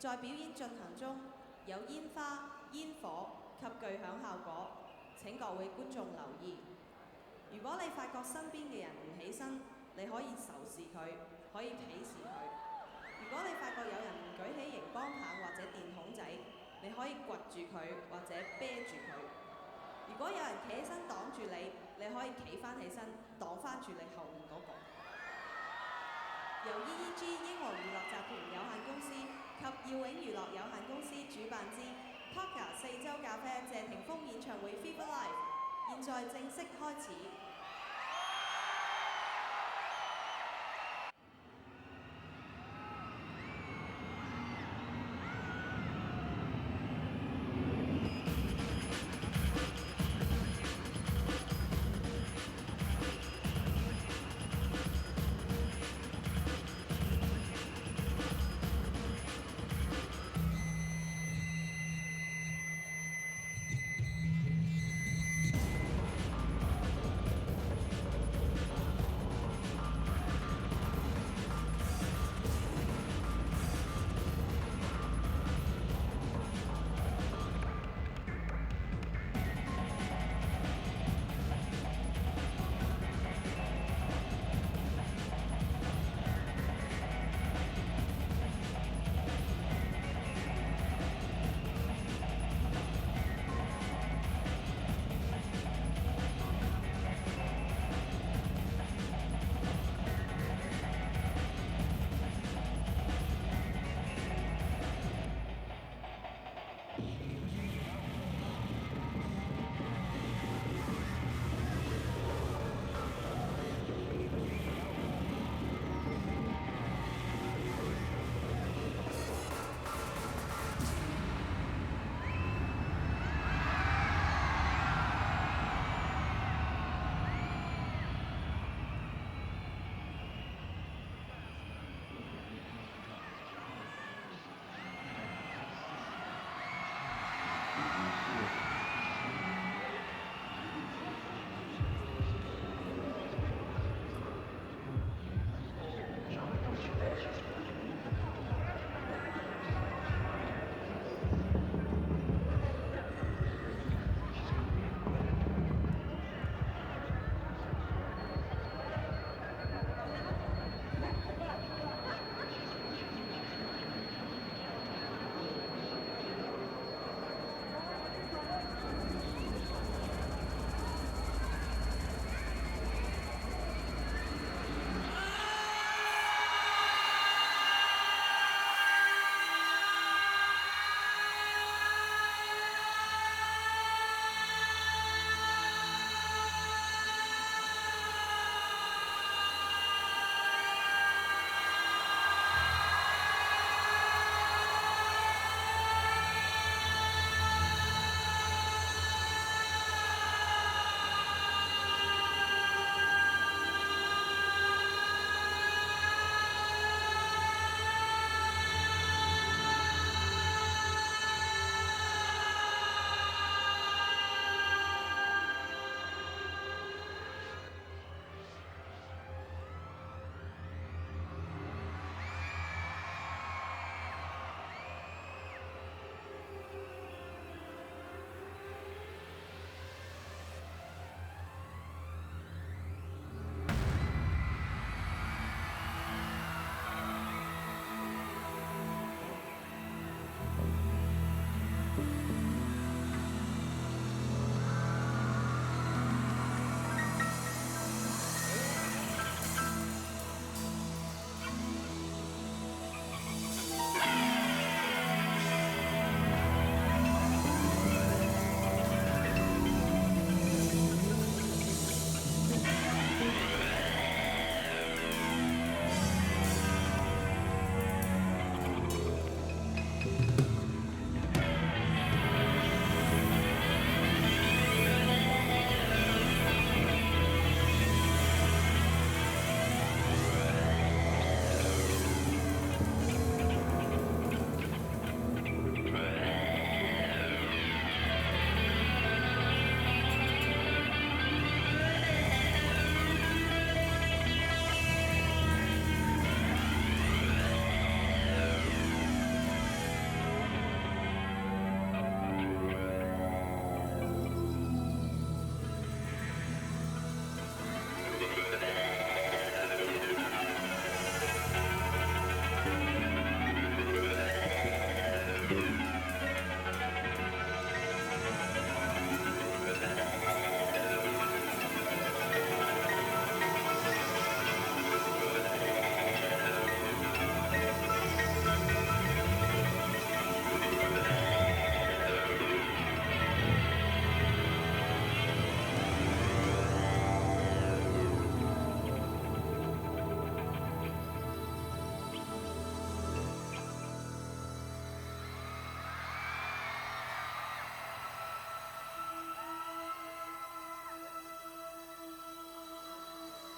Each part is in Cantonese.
在表演進行中有煙花、煙火及巨響效果，請各位觀眾留意。如果你發覺身邊嘅人唔起身，你可以仇視佢，可以鄙視佢。如果你發覺有人唔舉起熒光棒或者電筒仔，你可以掘住佢或者啤住佢。如果有人企起身擋住你，你可以企翻起身擋翻住你後面嗰個。由 EEG 英皇娛樂集團有限公司及耀永娛樂有限公司主辦之 Poker 4週咖啡謝霆鋒演唱會 Fever Live， 現在正式開始。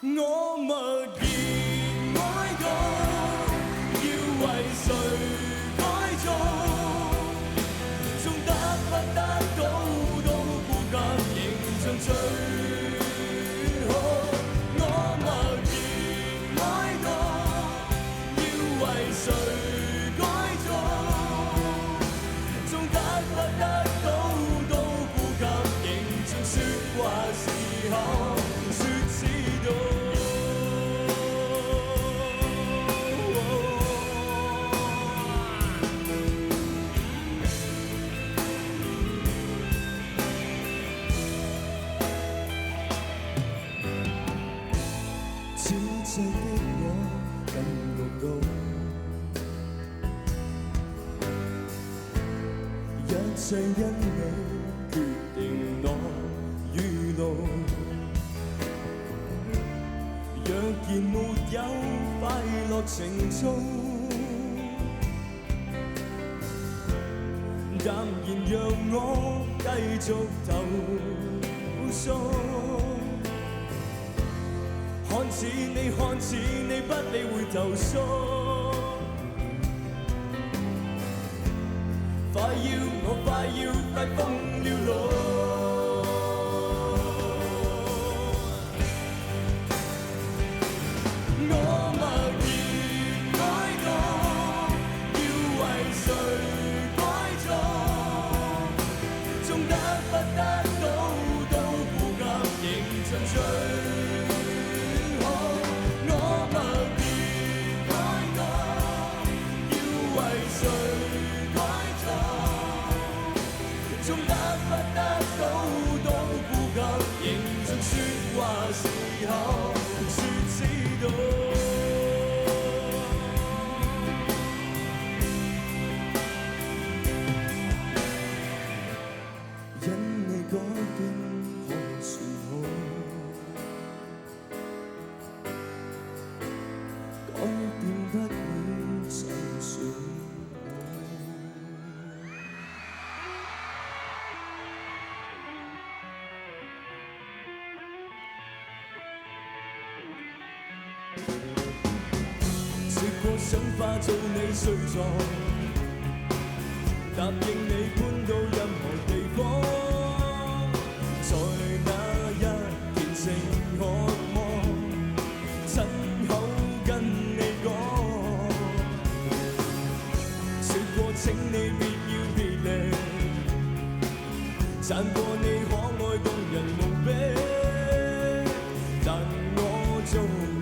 我默然哀悼，要為誰改造？縱得不得到都顧及，仍像最好。我默然哀悼，要為誰改造？縱得不得到都顧及，仍像説話時候說知道。此際的我感覺到，一切因你決定我與路。若然沒有快樂情操，淡然讓我繼續投訴。看似你不理會投訴，快要瘋了腦。我默然哀悼，要為誰改造？縱得不得到都顧及，仍像最說話時候說知道，因你改變可算好，改變不了就算好。想化做你睡床，答應你搬到任何地方，在那一片情渴望，親口跟你講，說過請你別要別離，讚過你可愛動人無比，但我做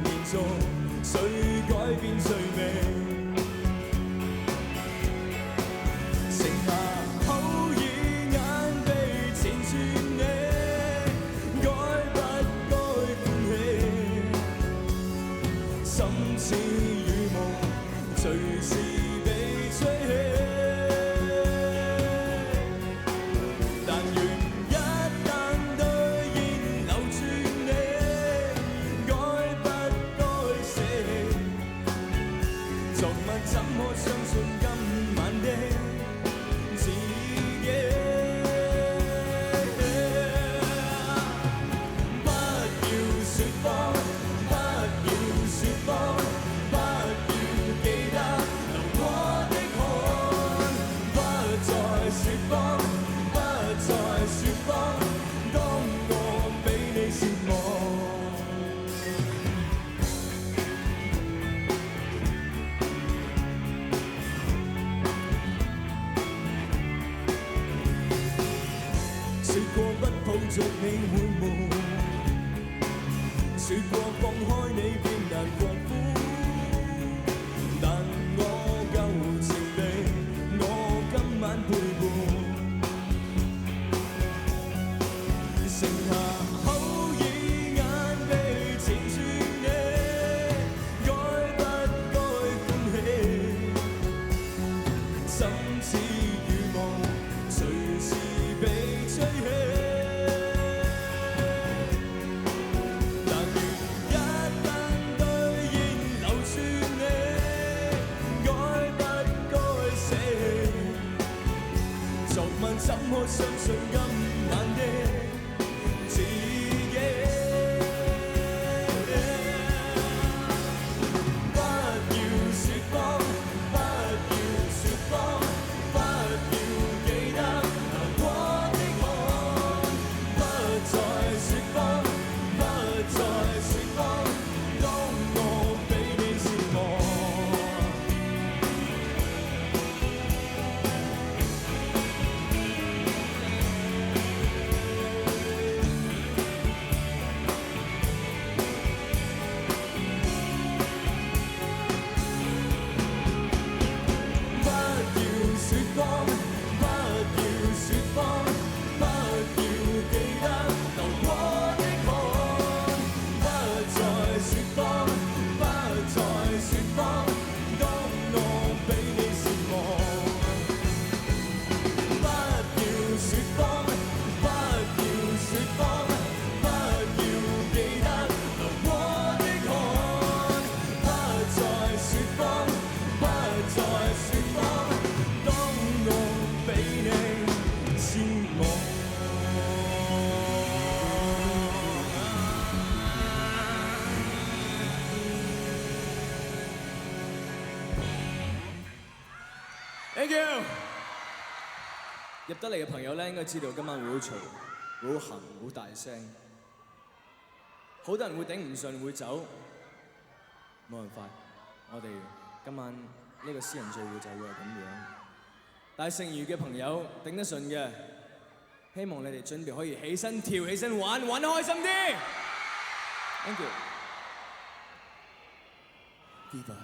現在誰改變最美？剩下口耳眼被纏住你，該不該歡喜？心似雨霧，隨時被吹起。但願一旦兌現留住你，該不該捨棄？昨晚怎可相信今晚的自己？不要說謊，不要說謊，不要記得流過的汗，不再說謊，不再說謊，當我比你絕望。說過不抱着你會悶，說過放開你便難過苦，但我舊情地，我今晚陪伴，剩下口耳眼被纏住你，該不該歡喜？心似雨霧，隨時被吹起。但願一旦兌現留住你，該不該捨棄？昨晚怎可相信今晚的自己？ Thank you。入得嚟嘅朋友咧，應該知道今晚會好嘈、會好行、好大聲，好多人會頂唔順會走，冇辦法。我哋今晚呢個私人聚會就會係咁樣。但係剩餘嘅朋友頂得順嘅，希望你哋準備可以起身跳、起身玩，玩得開心啲。Thank you。Viva。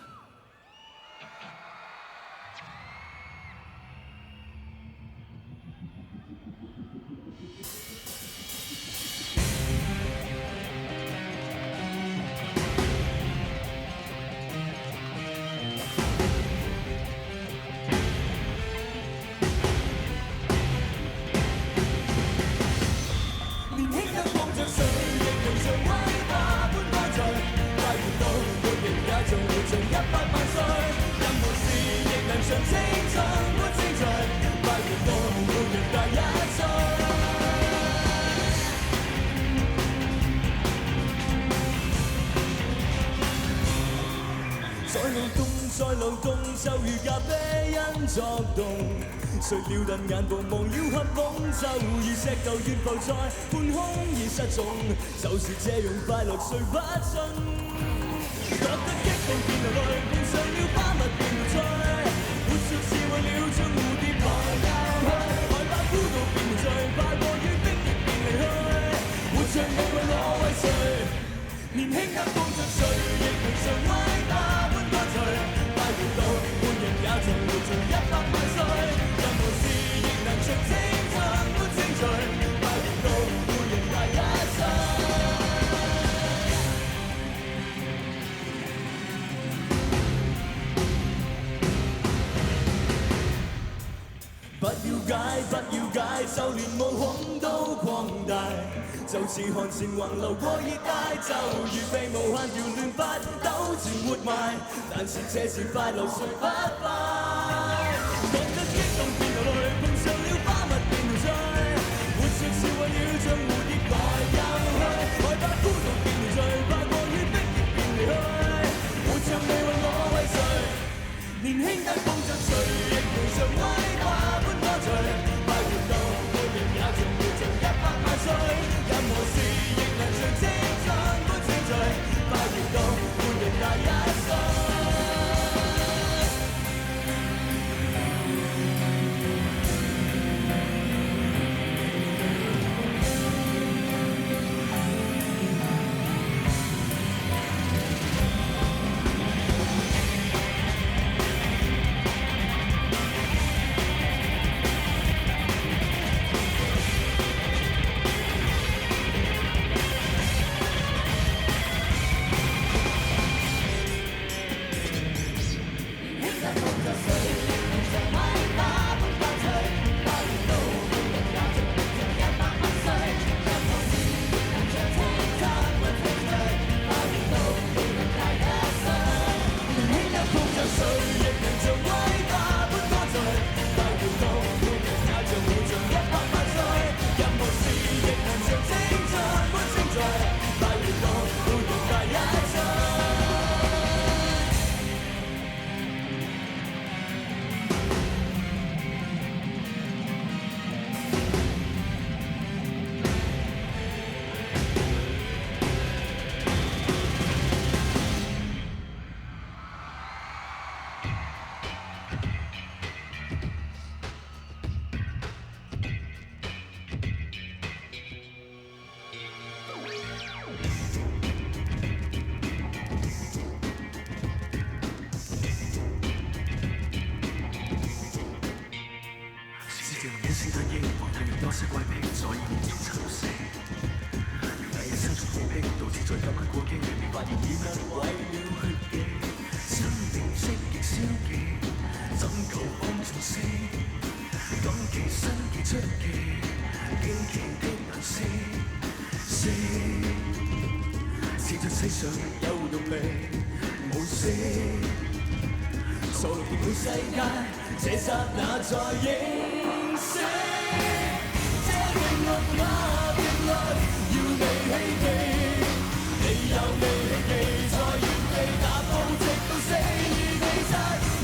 就如咖啡因作動，誰料但眼部忘了合夢，就如石頭懸浮在半空而失蹤，就是這樣快樂誰不信？覺得激動變流淚，碰上了花蜜變無趣，活着是為了將蝴蝶來教去，害怕孤獨變無罪，快過於逼極變離去，活着你為我為誰？年輕得放着誰，亦能像威化般乾脆。半人也曾活盡100萬歲，任何事亦能像青春般精彩，快活到每人大1歲。不要解，不要解，就連毛孔都擴大，就似汗腺橫流過熱帶，就如被無限條亂髮糾纏活埋，但是這是快樂誰不快？覺得激動變流淚，碰上了花蜜變無趣，活着是為了將蝴蝶來教去，害怕孤獨變無罪，快過於逼極變離去，活着你為我為誰？年輕得放着誰，亦能像威化般乾脆，快活到每人也像活盡100萬歲，任何事亦能像青春般精彩，快活到每人大1歲。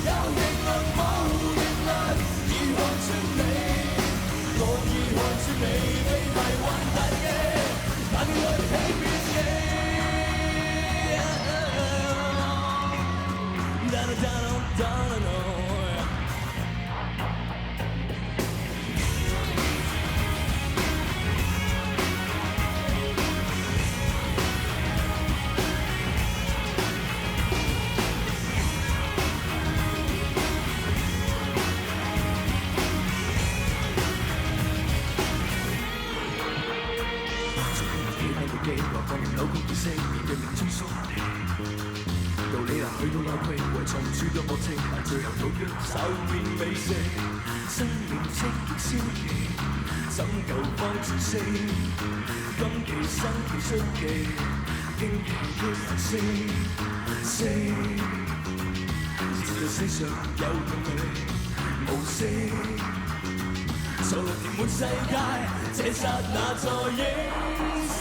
有力量冇力量。去到扭曲，為從處嘅莫情，但最後到約手變美食。生命積極消極，怎夠方程式？今期生期出奇，驚奇的特色。知道世上有勇氣，無聲。在填滿世界，這剎那在認識。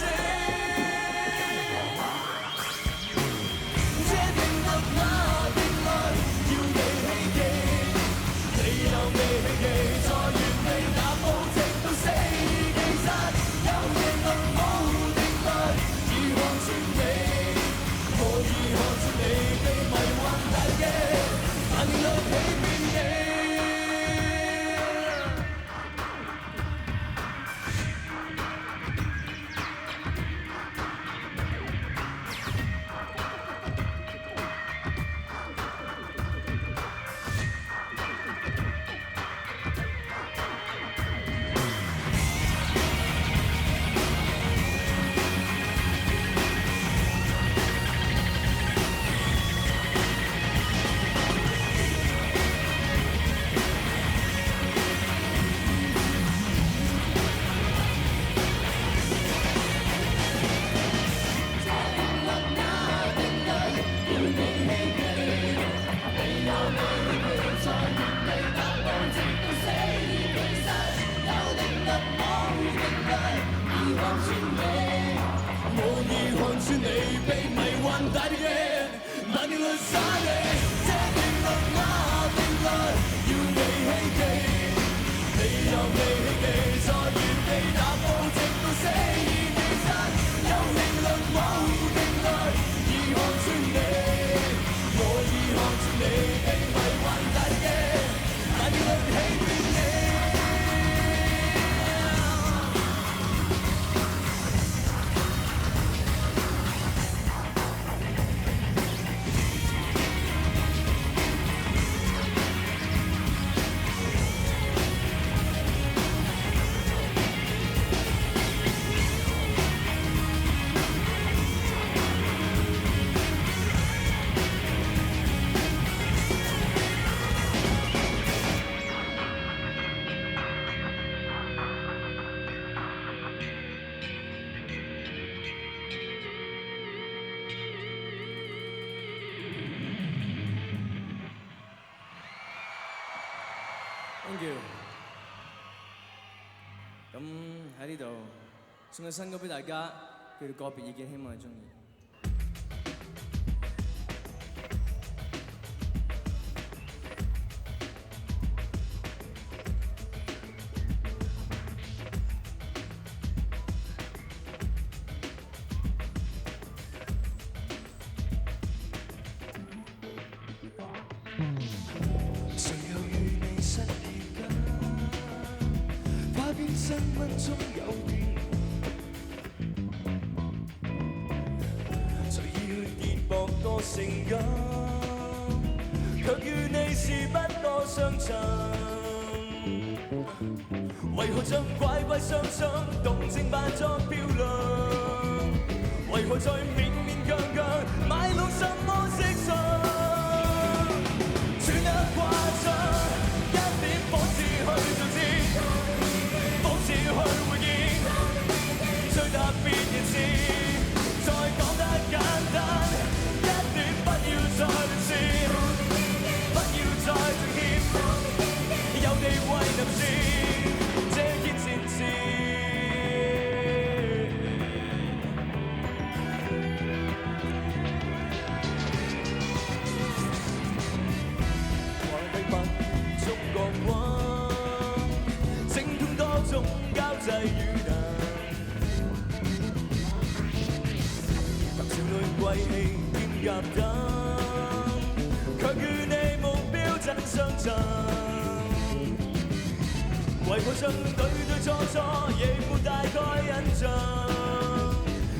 Thank you。咁喺呢度送個新歌俾大家，叫做個別意見，希望你中意。為何將乖乖雙雙動靜扮作漂亮？為何在勉勉強強買到什麼色相？轉得誇張，一點仿似去做節，仿似去會見，最特別嘅事，再講得簡單，一點不要再亂試，不要再正歉，有地位男士。際與難，及少女貴氣兼夾等，卻與你。相贈。為抱着對對錯錯，亦沒大概印象。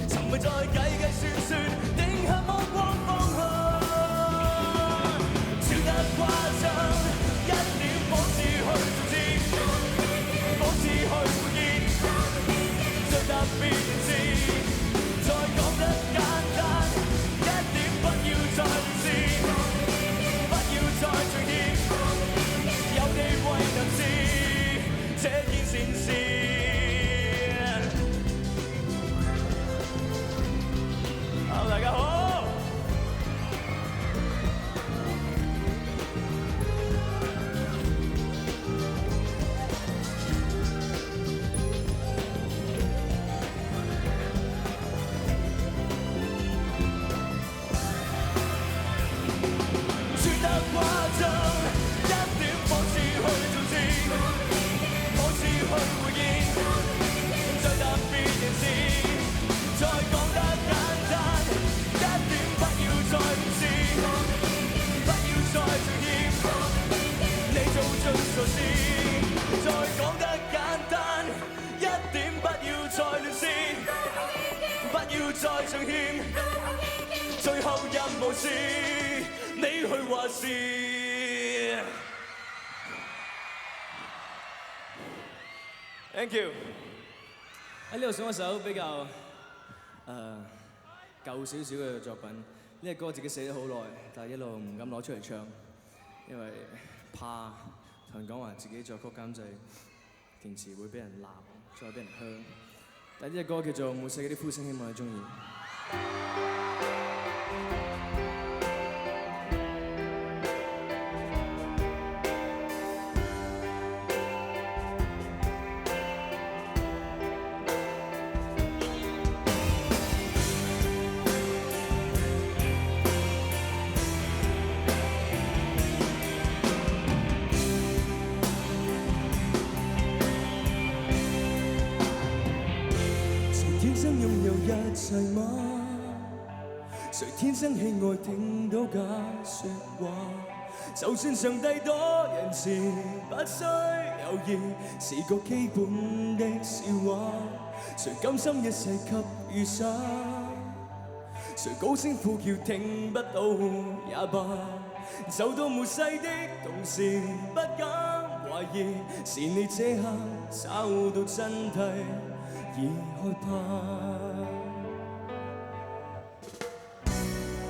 尋覓再計計算算，定下目光方向。笑得誇張，一點仿似去做節，仿似去活現。最特別是，再講得簡單，一點不要再試，不要再隨意，有地位能是這件善事。Hello， 大家好。再講得簡單，一點不要再亂試，不要再尚欠，最後任務是你去話事。Thank you。喺呢度送一首比較舊少少嘅作品。呢個歌自己寫咗好耐，但係一路唔敢攞出嚟唱，因為怕同人講話自己作曲監製填詞會俾人鬧，再俾人香。但係呢隻歌叫做《末世嘅啲呼聲》，希望你中意。誰天生喜愛聽到假說話？就算上帝多仁慈，不需猶豫，是個基本的笑話。誰甘心一世給予灑？誰高聲呼叫聽不到也罷？走到末世的同時，不敢懷疑，是你這刻找到真諦而害怕。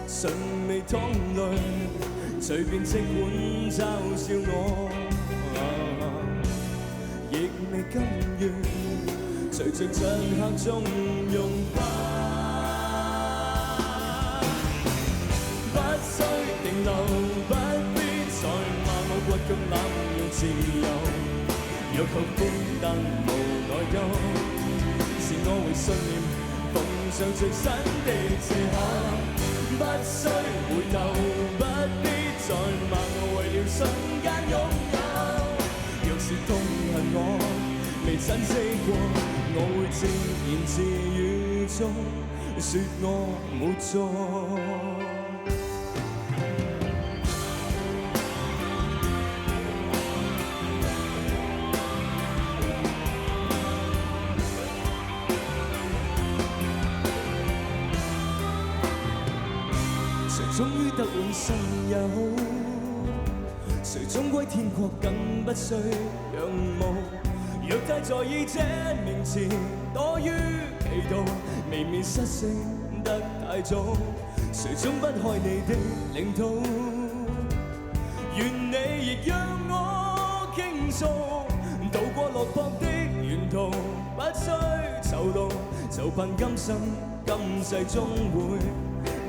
唇眉淌淚，隨便即管嘲笑我，亦未甘願隨着漆黑中融化。不需停留，不必再罵我倔強濫用自由，若求孤單無內疚，是我為信念奉上最新的藉口。不需回頭，不必再罵我為了瞬間擁有。若是痛恨我，未珍惜過，我會自言自語中說我沒錯。終於得永生也好，誰終歸天國更不需仰慕。若太在意這名詞，多於祈禱，未免失聲得太早。誰總不開你的領土，願你亦讓我傾訴，渡過落魄的沿途，不需酬勞，就憑今生今世終會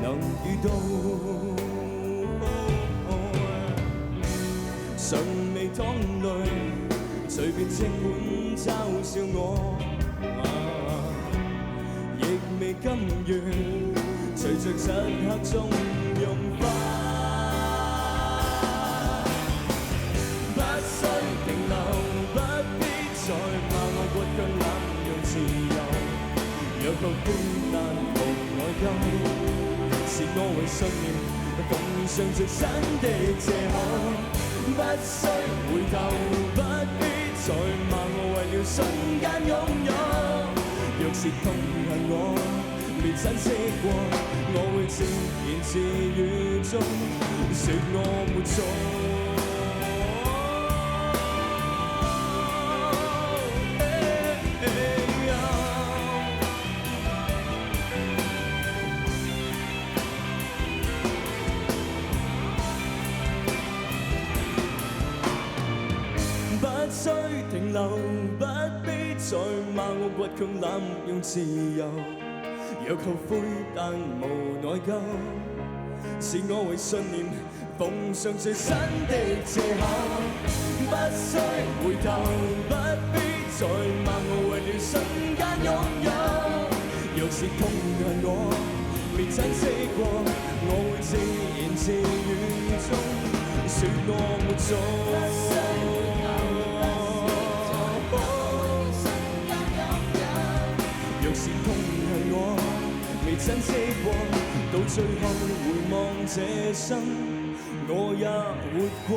能遇到。唇眉淌淚，隨便即管嘲笑我，亦未甘願隨着漆黑中融化。不需停留，不必再罵我倔強濫用自由，若覺孤單無內疚，是我為信念奉上最新的藉口。不需回頭，不必再罵我為了瞬間擁有。若是痛恨我，別珍惜過，我會自言自語中說我沒錯。不需停留，不必再罵我倔強濫用自由。若後悔但無內疚，是我為信念奉上最新的藉口。不需回頭，不必再罵我為了瞬間擁有。若是痛恨我，別珍惜過，我會自言自語中說我沒錯。若是痛恨我，未珍惜過，到最後回望這生，我也活過。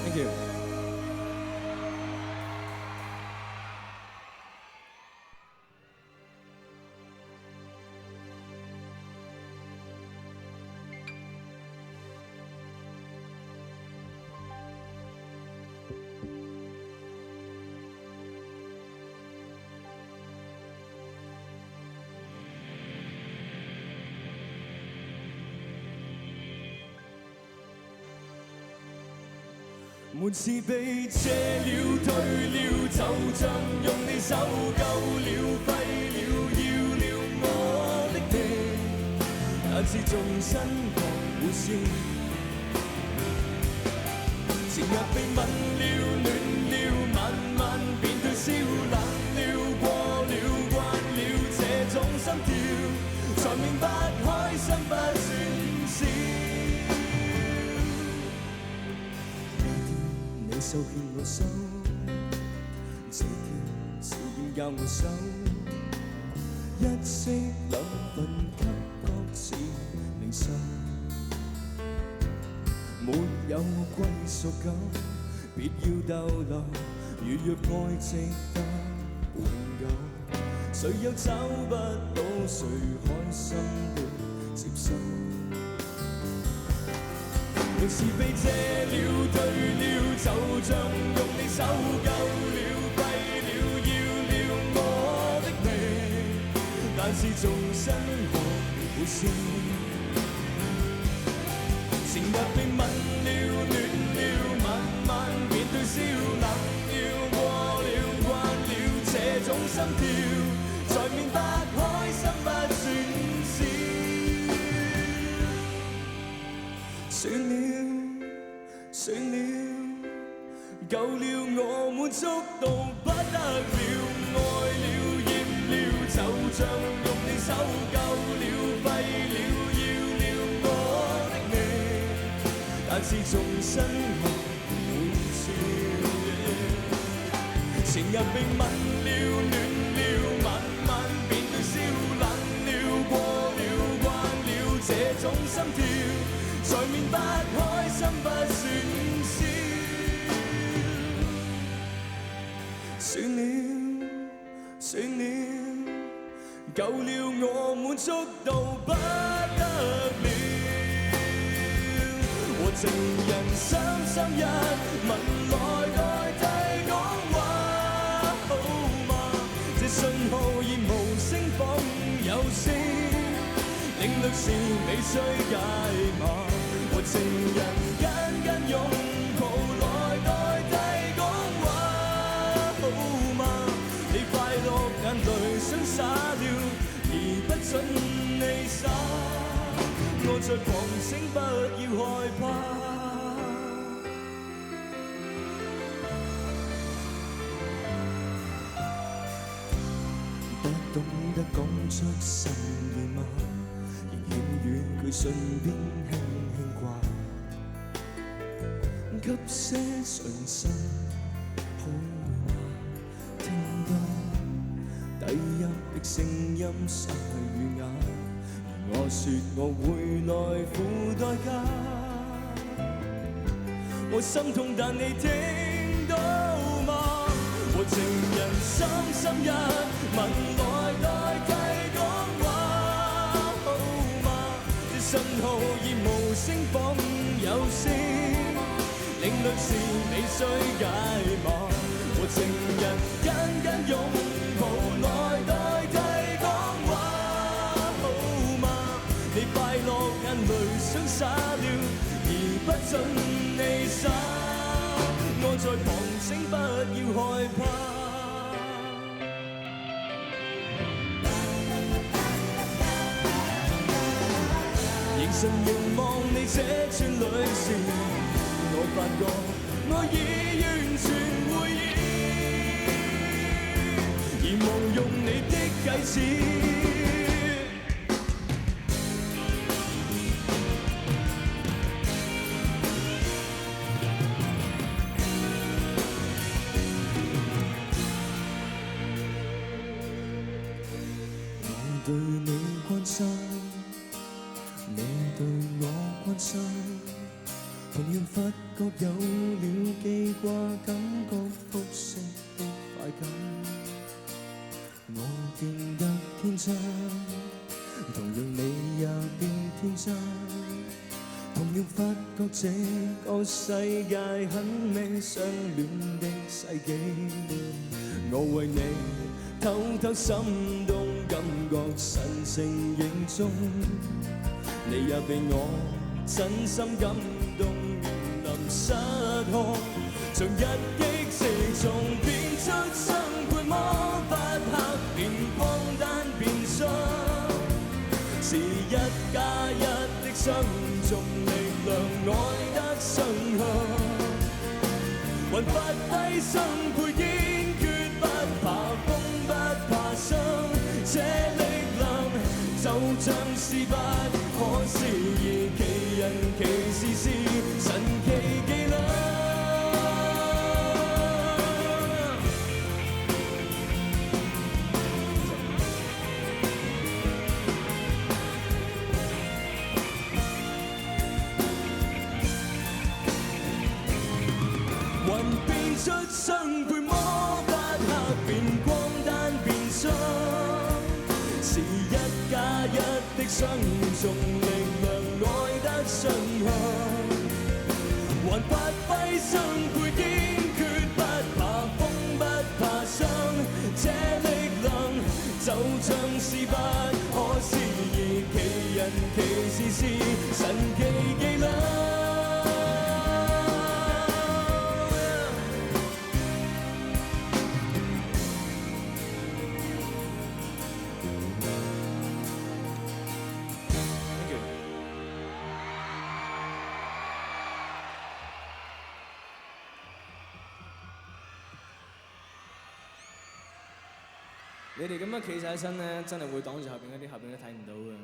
Thank you。沒事被遮了退了，就像用你手夠了廢了，要了我的你，那次重新學會笑，前日被吻了暖了，慢慢變退燒，冷了過了慣了這種心跳，才明白開心不算少。你手牽我手，這天笑便教我手，一息兩分給各自離愁。沒有歸屬感，別要逗留，如若愛值得永久，誰又找不到誰開心的接受。若是被遮了退了，就像用你手夠了廢了，要了我的你，但是重新學會笑。前日被吻了暖了，慢慢變退燒，冷了過了慣了這種心跳，才明白開心不算少。算了，算了，夠了我滿足到不得了，愛了厭了，就像用你手夠了廢了，要了我的你，但是重新學會笑。前日被吻了暖了，慢慢變退燒，冷了過了慣了這種心跳，才明白開心不算少。算了，算了，夠了我滿足到不得了，和情人深深一吻來代替講話，好嗎？這信號已無聲仿有聲，領略是你需解碼。和情人緊緊擁抱來代替講話，好嗎？你快樂眼淚想灑了，而不准你灑，我在狂醒不要害怕。不懂得講出心意嗎？仍欠予佢唇邊輕輕掛。給些信心，好嗎？聽到低音的聲音失去語眼，而我說我會來付代價。我心痛，但你聽到嗎？和情人深深一吻來代替講話，好嗎？這信號已無聲仿有聲，領略時你需解碼。和情人緊緊擁抱來代替講話，好嗎？你快樂眼淚想灑了，而不准你灑。我在旁請不要害怕。凝神凝望你這串淚線，我發覺我已完全回憶，而無用你的計詞。我對你關心，你對我關心，同樣發覺有了記掛，感覺複息的快感。我變得天真，同樣你也變天真，同樣發覺這個世界很美，相戀的世紀。我為你偷偷心動，感覺神情凝重，你也被我真心感動，如臨失控，像一擊即中，變出生活魔法，刻變光單變雙，是1+1的雙重力量，愛得雙向，還發揮生活堅決，不怕風不怕傷，這力量就像是不可思議，奇人奇事是神奇伎倆。還變出生活魔法，刻變光單變雙，是1+1的雙重力量，愛得雙向，還發揮生活堅決，不怕風不怕傷，這力量就像是不可思議，奇人奇事是神奇伎倆。你哋咁樣企晒起身咧，真係會擋住後邊嗰啲，後邊都睇唔到嘅。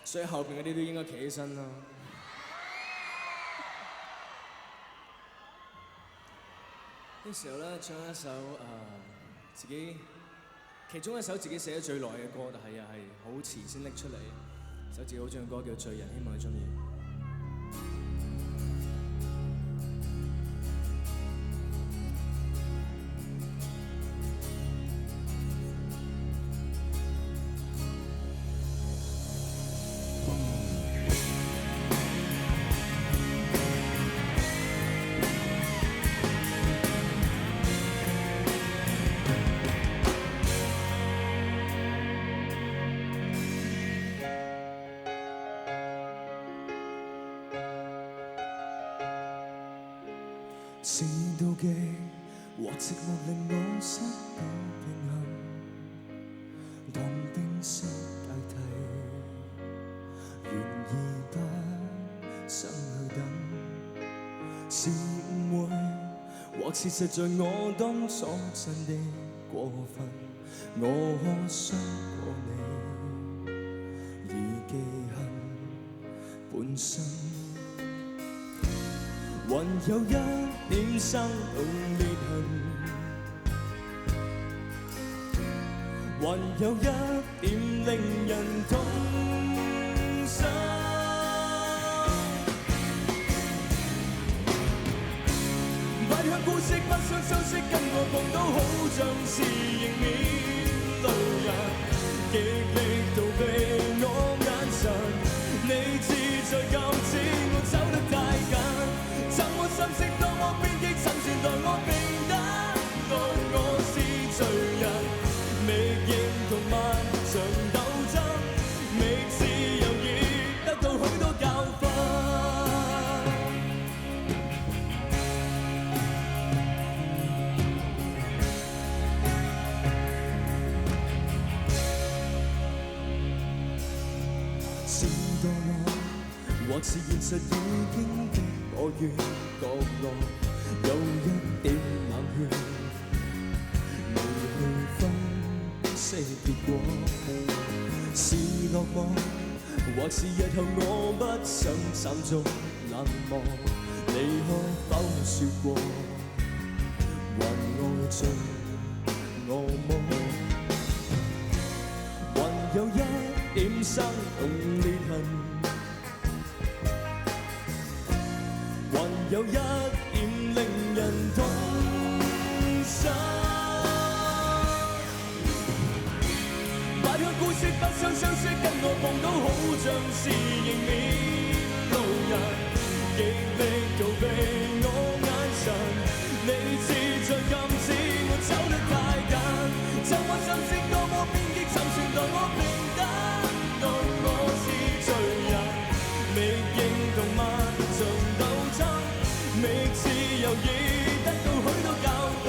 所以後邊嗰啲都應該企起身咯。呢時候咧，唱一首自己其中一首自己寫得最耐嘅歌，但係又係好遲先拎出嚟。首自己好中意嘅歌叫《罪人》，希望你中意。是妒忌和寂寞令我失到平衡，當冰釋解體，願意不想去等，是誤會或是實在我當初真的過分，我可傷過你，而記恨本身。還有一點生動裂痕，還有一點令人痛心。擺向故事，不想相識，跟我碰到好像是迎面路人，極力逃避我眼神，你志在禁止我走得太近，怎麼心識當我邊擊沉船待我平等，當我是罪人，未認同漫長鬥爭，未自由亦得到許多教訓。是墮落，或是現實已經逼我於角落，有一點冷血，無去分析結果。是落寞，或是日後我不想暫續冷漠，離開否說過，還愛着我麼？還有一點生動裂痕，還有一點令人痛心。擺向故事，不想相識，跟我碰到好像是迎面路人，極力逃避我眼神，你志在禁止我走得太近，怎麼心識多麼邊擊沉船待我平等，當我是罪人，未認同漫長鬥爭，未自由亦得到許多教訓。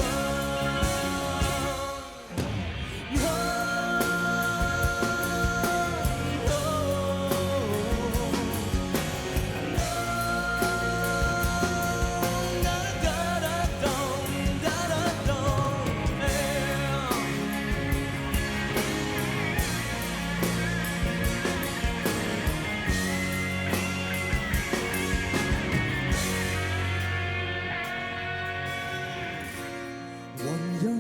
還有一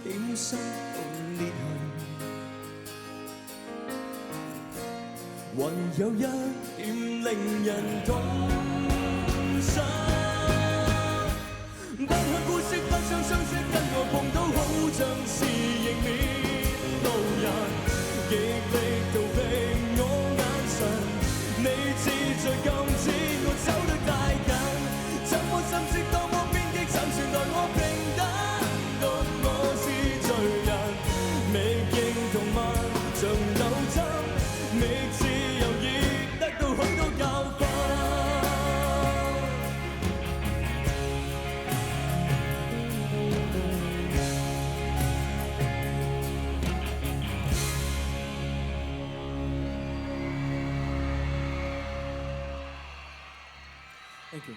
點生動裂痕，還有一點令人痛心。不向故事，不想相識，跟我碰到好像是迎面路人，極力逃避我眼神，你志在禁止我走得太近，怎麼心識多麼邊擊沉船待我平等，當我是罪人，未認同漫長鬥爭，未自由亦得到許多教訓。Thank you。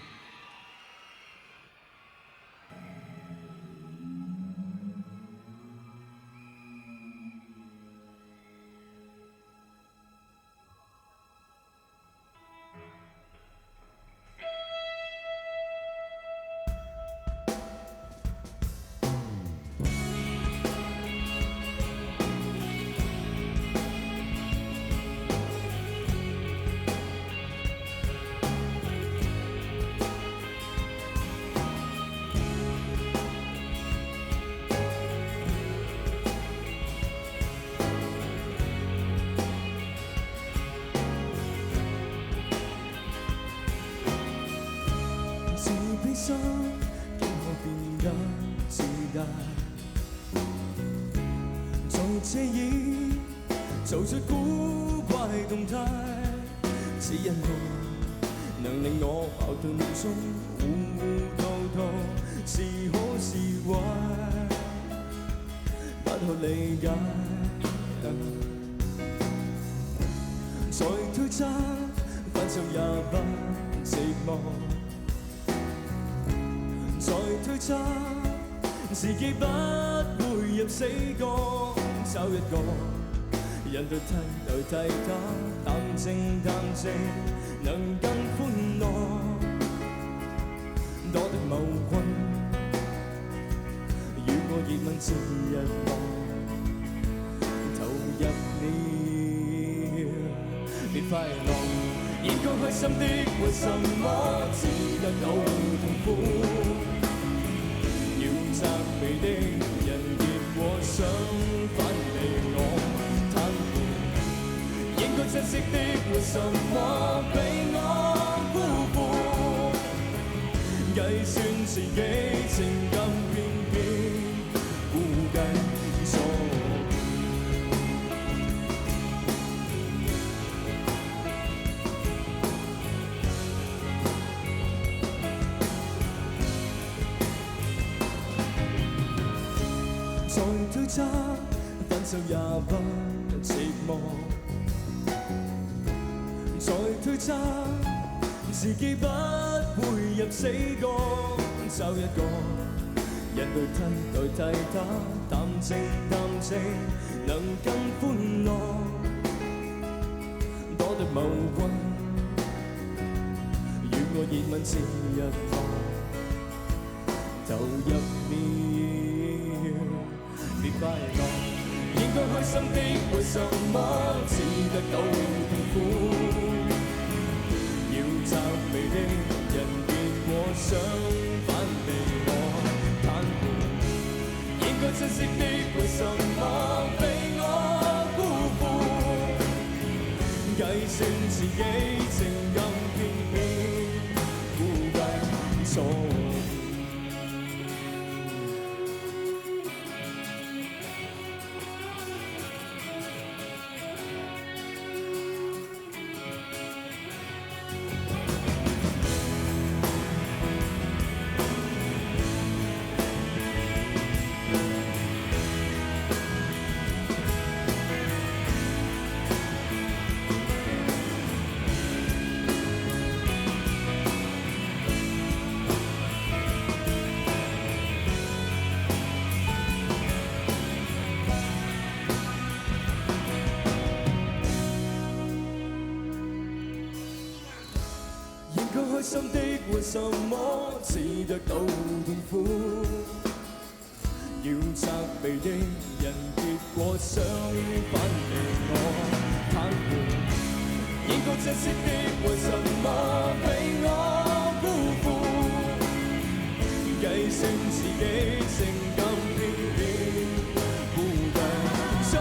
自悲傷，經我變得自大，在這夜做出古怪動態，只因愛能令我矛盾中糊糊塗塗，是好是壞，不可理解。再推測，分手也不寂寞。再推測，自己不會入死角，找一個人代替他，淡靜能更歡樂。快樂。應該開心的，為什麼只得到痛苦？要責備的人，結果相反地我貪顧。應該珍惜的，為什麼被我辜負？計算自己情感偏偏估計錯誤。再推測分手也不寂寞，再推測自己不會入死角，找一個人代替他，談情能更歡樂，多得某君與我熱吻前日落，投入別快樂。應該開心的，為什麼只得到痛苦？要責備的人，結果相反被我袒護。應該珍惜的，為什麼被我辜負？計算自己情感偏偏估計錯誤。開心的，為什麼只得到痛苦？要責備的人，結果相反地我袒護。應該珍惜的，為什麼被我辜負？計算自己情感偏偏估計錯誤。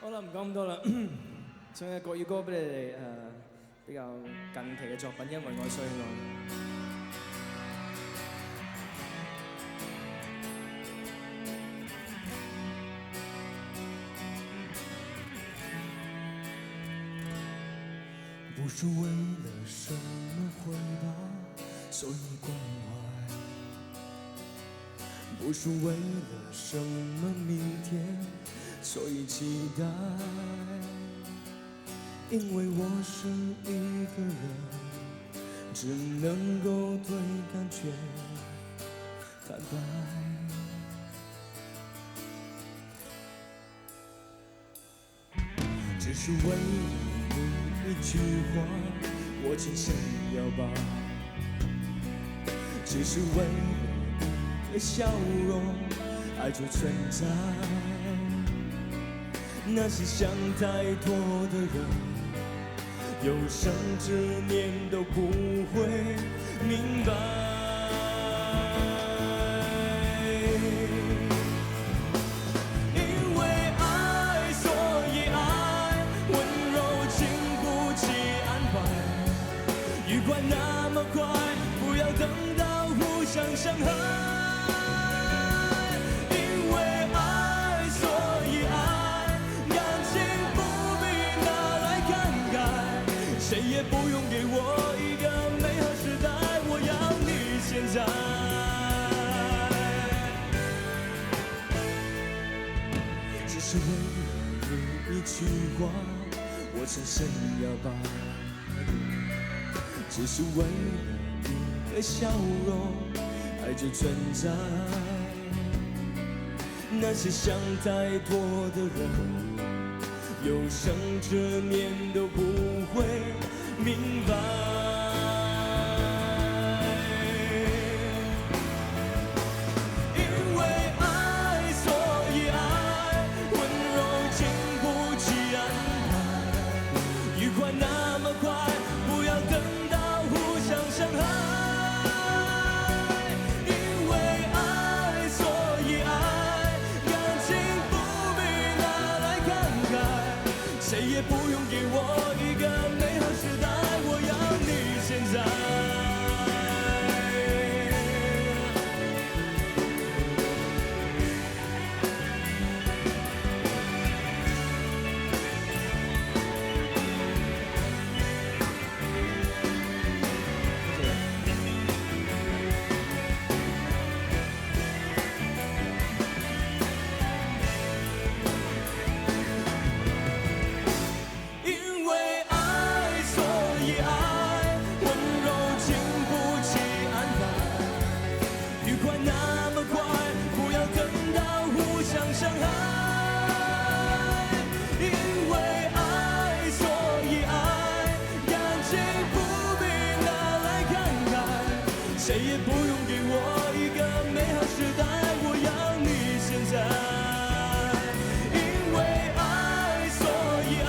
好啦，唔講咁多啦，唱嘅國語歌俾你哋比較近期嘅作品，因為愛所以愛。不是為了什麼回報，所以關懷；不是為了什麼明天，所以期待。因為我是一個人，只能夠對感覺坦白。只是為了一句话，我只想要把，只是为了你的笑容，爱就存在。那些想太多的人，有生之年都不会明白。因为爱，所以爱，温柔经不起安排。愉快那么快，不要等到互相伤害。谁也不用给我一个美好时代，我要你现在。只是为了你一句话，我曾想要把，只是为了你的笑容，爱就存在。那些想太多的人，有生之年都不会明白。因为爱，所以爱，温柔经不起安排。愉快那么快，不要等到互相伤害。因为爱，所以爱，感情不必拿来慷慨。谁也不用给我一个美好时代，我要你现在。谁也不用给我一个美好时代，我要你现在。因为爱，所以爱，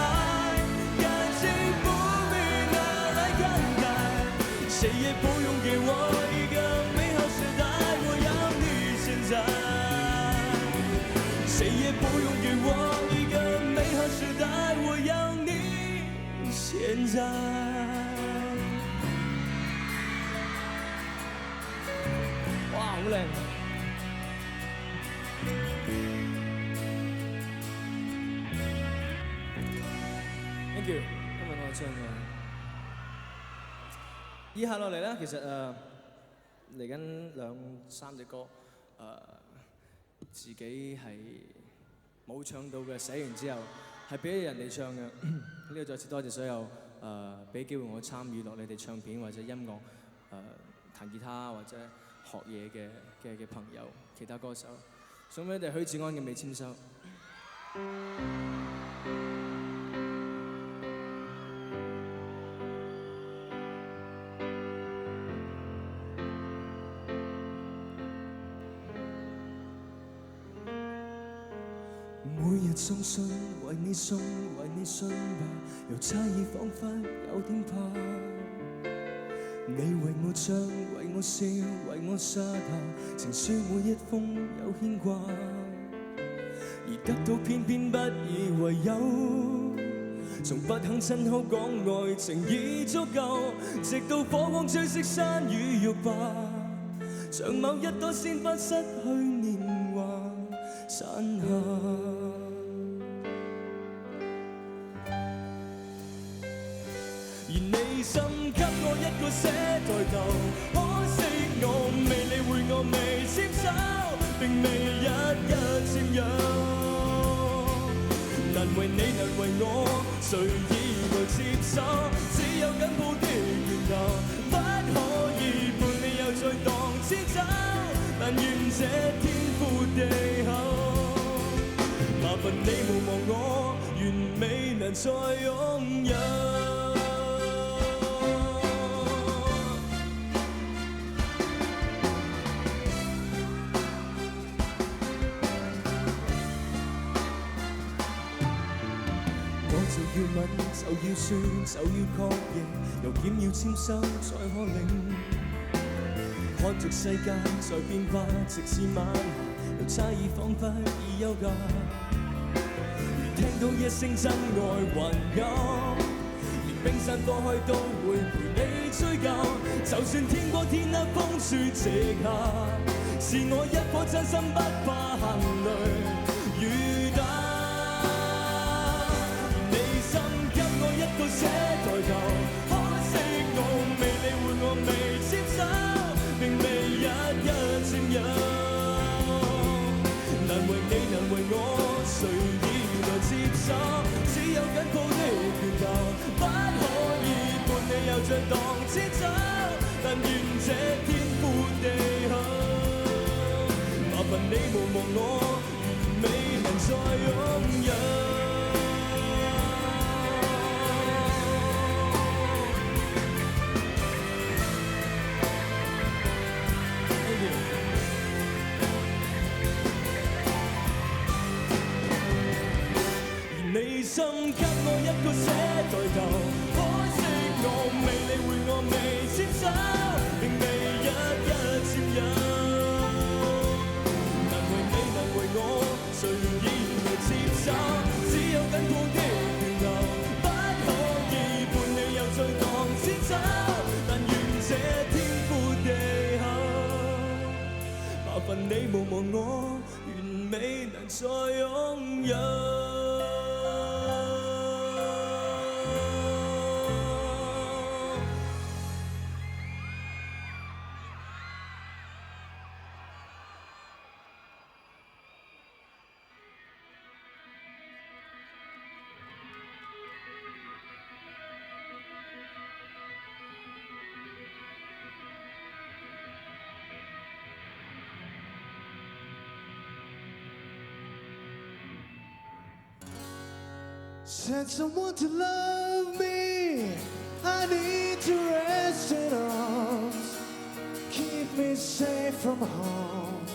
感情不必拿来慷慨。谁也不用给我一个美好时代，我要你现在。谁也不用给我一个美好时代，我要你现在。好靚 ！Thank you， 今日我唱嘅。以下落嚟咧，其實嚟緊2-3隻歌，自己係冇唱到嘅，寫完之後係俾人哋唱嘅。呢度再次多謝所有俾機會我參與落你哋唱片或者音樂彈吉他或者學嘢嘅朋友，其他歌手，送俾你哋許志安嘅未簽收。每日送信，為你送，為你信吧，又差異彷彿有點怕。你為我唱，為我笑，為我撒下情書每一封有牽掛，而得到偏偏不以為有，從不肯親口講愛情已足夠，直到火光追熄山與玉帛，像某一朵鮮花失去年華散下。而你心給我一個寫抬頭，可惜我未理會，我未簽手，並未一一佔有。難為你，難為我，誰以來接受？只有緊抱的拳頭，不可以伴你又再蕩千走。但願這天闊地厚，麻煩你無望我，完美難再擁有。吻就要說就要確認，郵件要簽收才可領。看着世界在變化，直至晚霞，又差異彷彿已休假。如聽到一聲真愛還有，連冰山放開都會陪你追究。就算天光天黑風雪夕下，是我一顆真心不怕行雷雨打。你心給我一個這代求，可惜我未理會，我未接手，並未一一佔有。難為你，難為我，誰已來接手？只有緊抱的拳頭，不可以伴你遊着蕩千走。但願這天闊地厚，麻煩你無忘我，完美能再擁有。你心給我一個這代求，可惜我未理會，我未接手，並未一一佔有。難為你，難為我，誰已來接手？只有緊抱的拳頭，不可以伴你遊在蕩千走。但願這天闊地厚，麻煩你無忘我，完美能再擁有。Said someone to love me, I need to rest in arms. Keep me safe from harm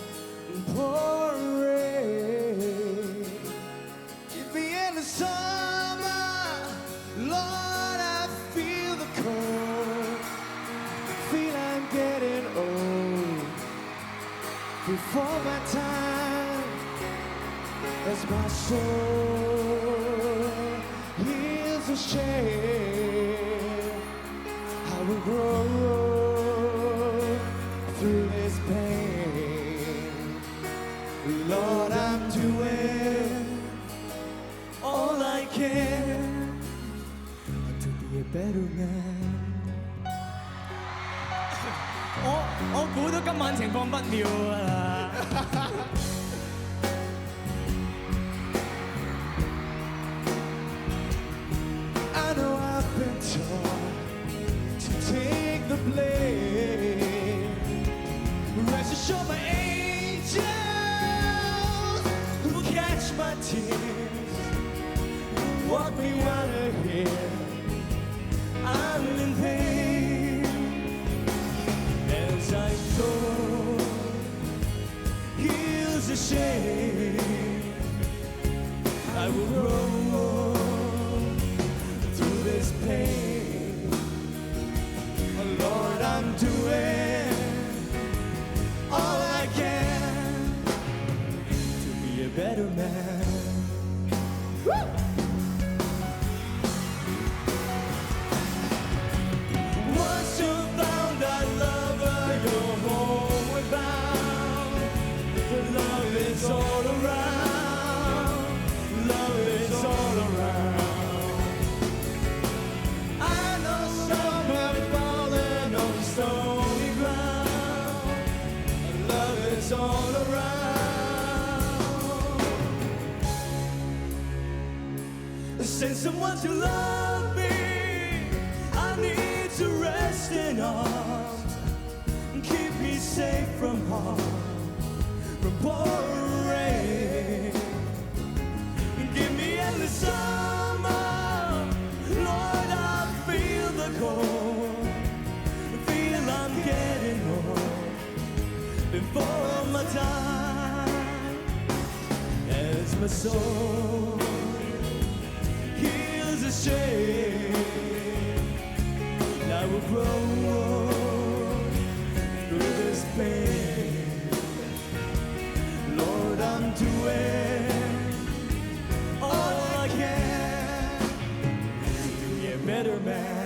and pouring rain. Give me in the summer, Lord, I feel the cold. Feel I'm getting old before my time, as my soul heals the shame. I will grow through this pain. Lord, I'm doing all I can to be a better man. 我估到今晚情況不妙啊！I know I've been taught to take the blame. Rest assured my angels who catch my tears, who walk me while I'm here. I'm in pain as I go, heals the shame. I will grow through this pain. Oh Lord, I'm doing all I can to be a better man. Once you found that lover, you're homeward bound. Love is all around. Love is all around. I know some have fallen on stony ground. Love is all around. Send someone to love me. I need to rest in arms. Keep me safe from harm, from pouring rain. Give me endless summer, Lord, I feel the cold. Feel I'm getting old before my time. As my soul heals the shame. I will grow through this pain. Lord, I'm doing all I can to be a better man.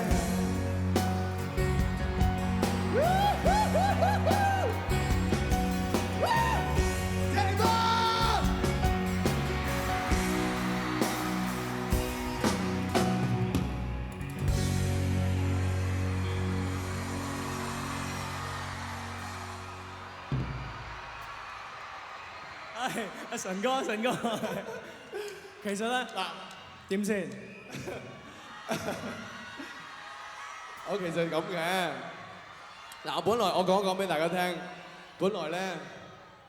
阿神哥，其實咧嗱點先？我其實咁嘅，嗱，本來我講俾大家聽，本來咧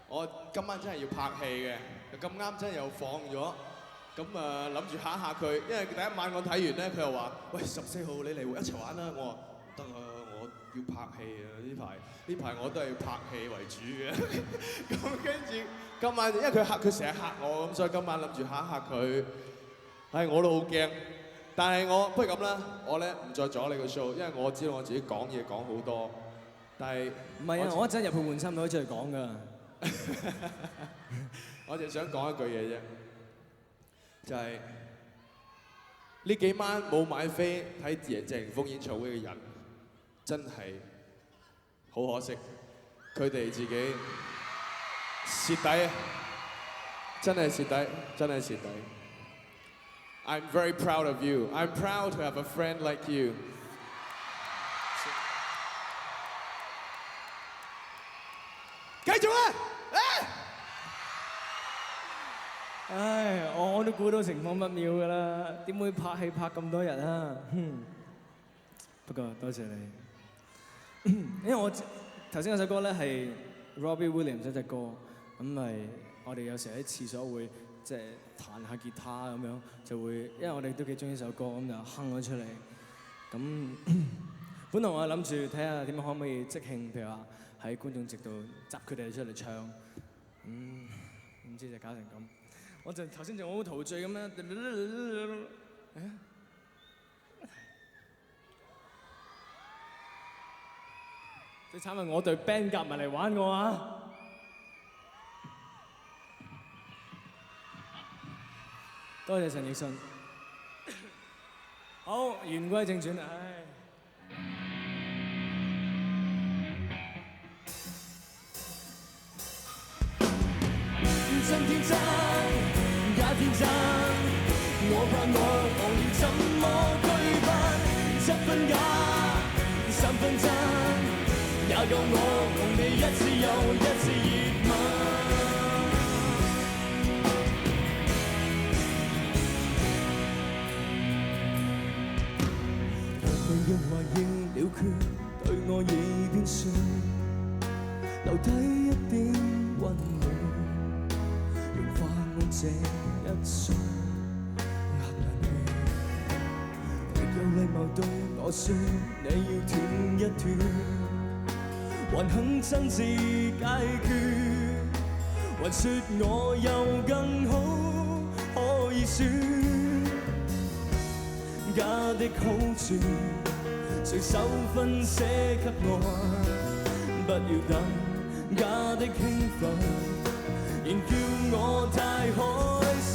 我今晚真係要拍戲嘅，咁啱真係又放咗，咁啊諗住嚇佢，因為第一晚我睇完咧，佢又話：喂14號你嚟一齊玩啦！我話得啊，我要拍戲啊！呢排我都係拍戲為主嘅，咁跟住今晚因為佢成日嚇我，咁所以今晚諗住嚇佢，係我都好驚。但係我不如咁啦，我咧唔再阻你個 show，因為我知道我自己講嘢講好多，但係唔係啊，我一陣入去換衫都可以出嚟講㗎。我就想講一句嘢啫，就係呢幾晚冇買飛睇謝霆鋒演唱會嘅人，真係好可惜，佢哋自己蝕底啊！真係蝕底，真係蝕底。I'm very proud of you. I'm proud to have a friend like you. 繼續啊！唉，我都估到情況不妙㗎啦，點會拍戲拍咁多日啊？不過多謝你，因為我頭先嗰首歌咧係 Robbie Williams 嗰隻歌，咁咪我哋有時喺廁所會即係彈下吉他咁樣，就會因為我哋都幾中意呢首歌，咁就哼咗出嚟。咁本來我諗住睇下點樣可唔可以即興，譬如話喺觀眾席度執佢哋出嚟唱，唔知就搞成咁。我就頭先仲好陶醉咁樣，最慘係我隊 band 夾埋嚟玩我啊！多謝陳奕迅。好，言歸正傳，真天真，假天真，我怕我忘了怎麼區分，7分假，3分真，也夠我共你一次又一次熱吻。你若話應了決，對我已變信，留低一點溫暖。融化我這一雙額冷氣，亦有禮貌對我說你要斷一斷，還肯親自解決，還說我有更好可以選，假的好處隨手分捨給我，不要等假的興奮仍叫我太開心，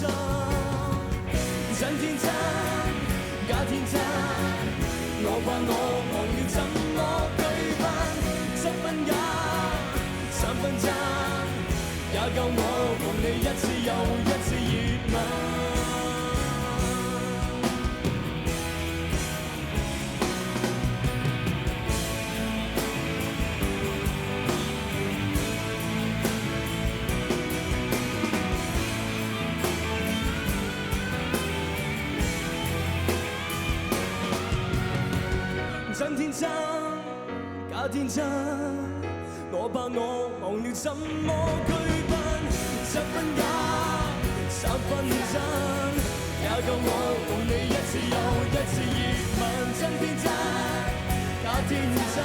真天真，假天真，我怕我忘了怎麼區分，7分假，3分真，也夠我共你一次又一次熱吻。真天真，假天真，我怕我忘了怎麼區分，7分假，3分真，也夠我共你一次又一次熱吻。真天真，假天真，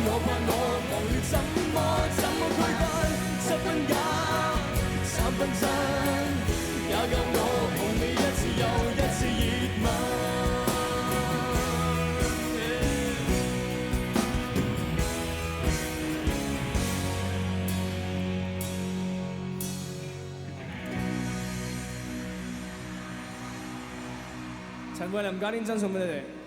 我怕我忘了怎麼區分，7分假，3分真，也夠我共你一次又一次熱吻。陳慧琳家丁真送俾你哋。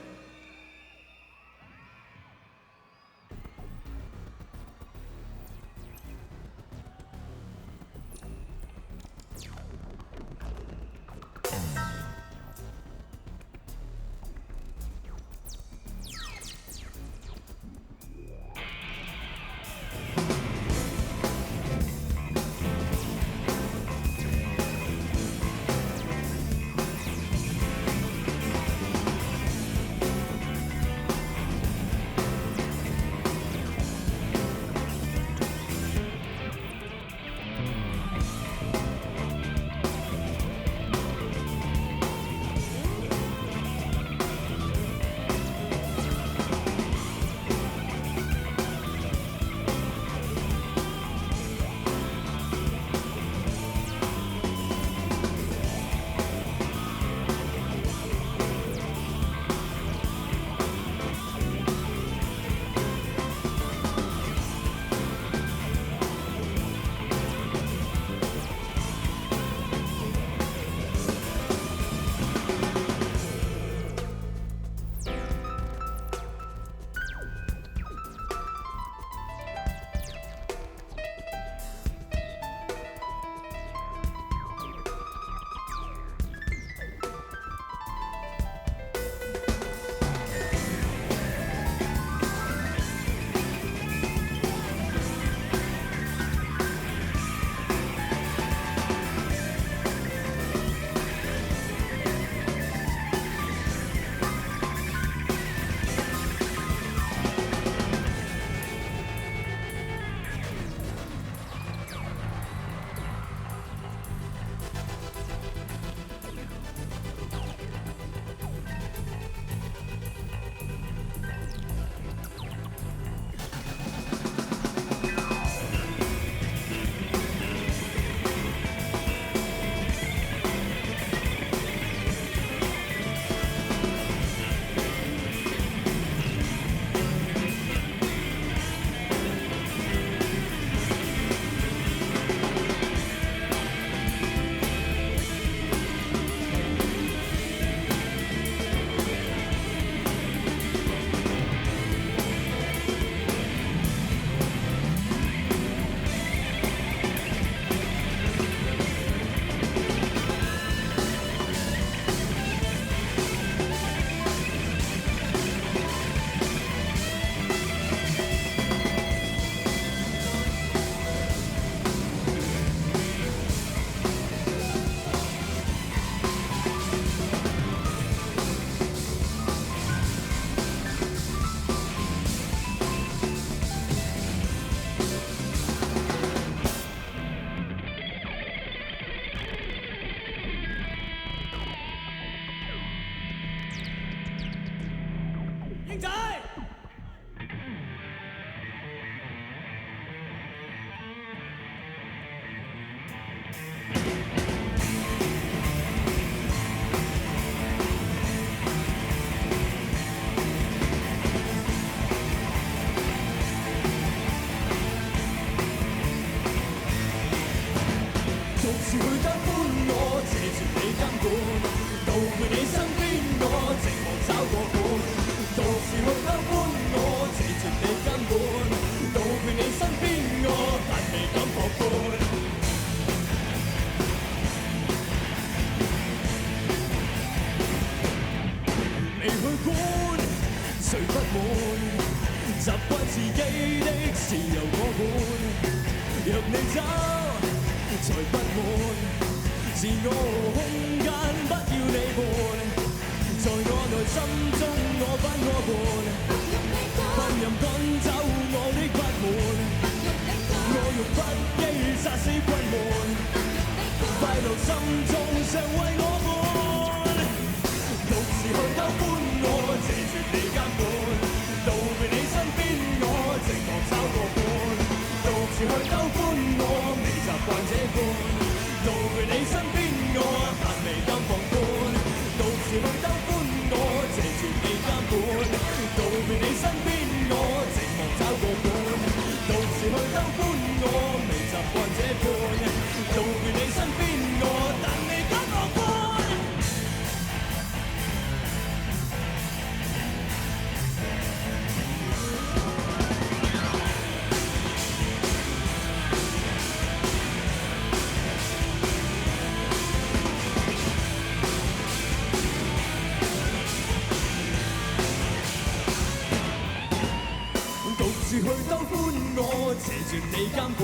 偷歡我，謝絕你監管，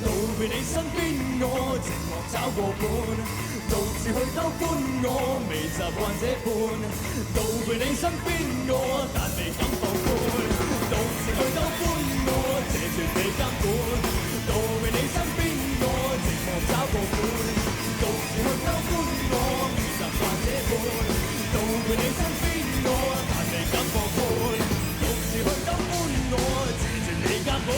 逃避你身邊我，寂寞找個伴，獨自去偷歡我，未習慣這般，逃避你身邊我，但未敢放寬，獨自去偷歡我，謝絕你監管，逃避你身邊我，寂寞找個伴，獨自去偷歡我，未習慣這般，逃避你身邊我，但未敢放寬，獨自去偷歡我，謝絕你監管。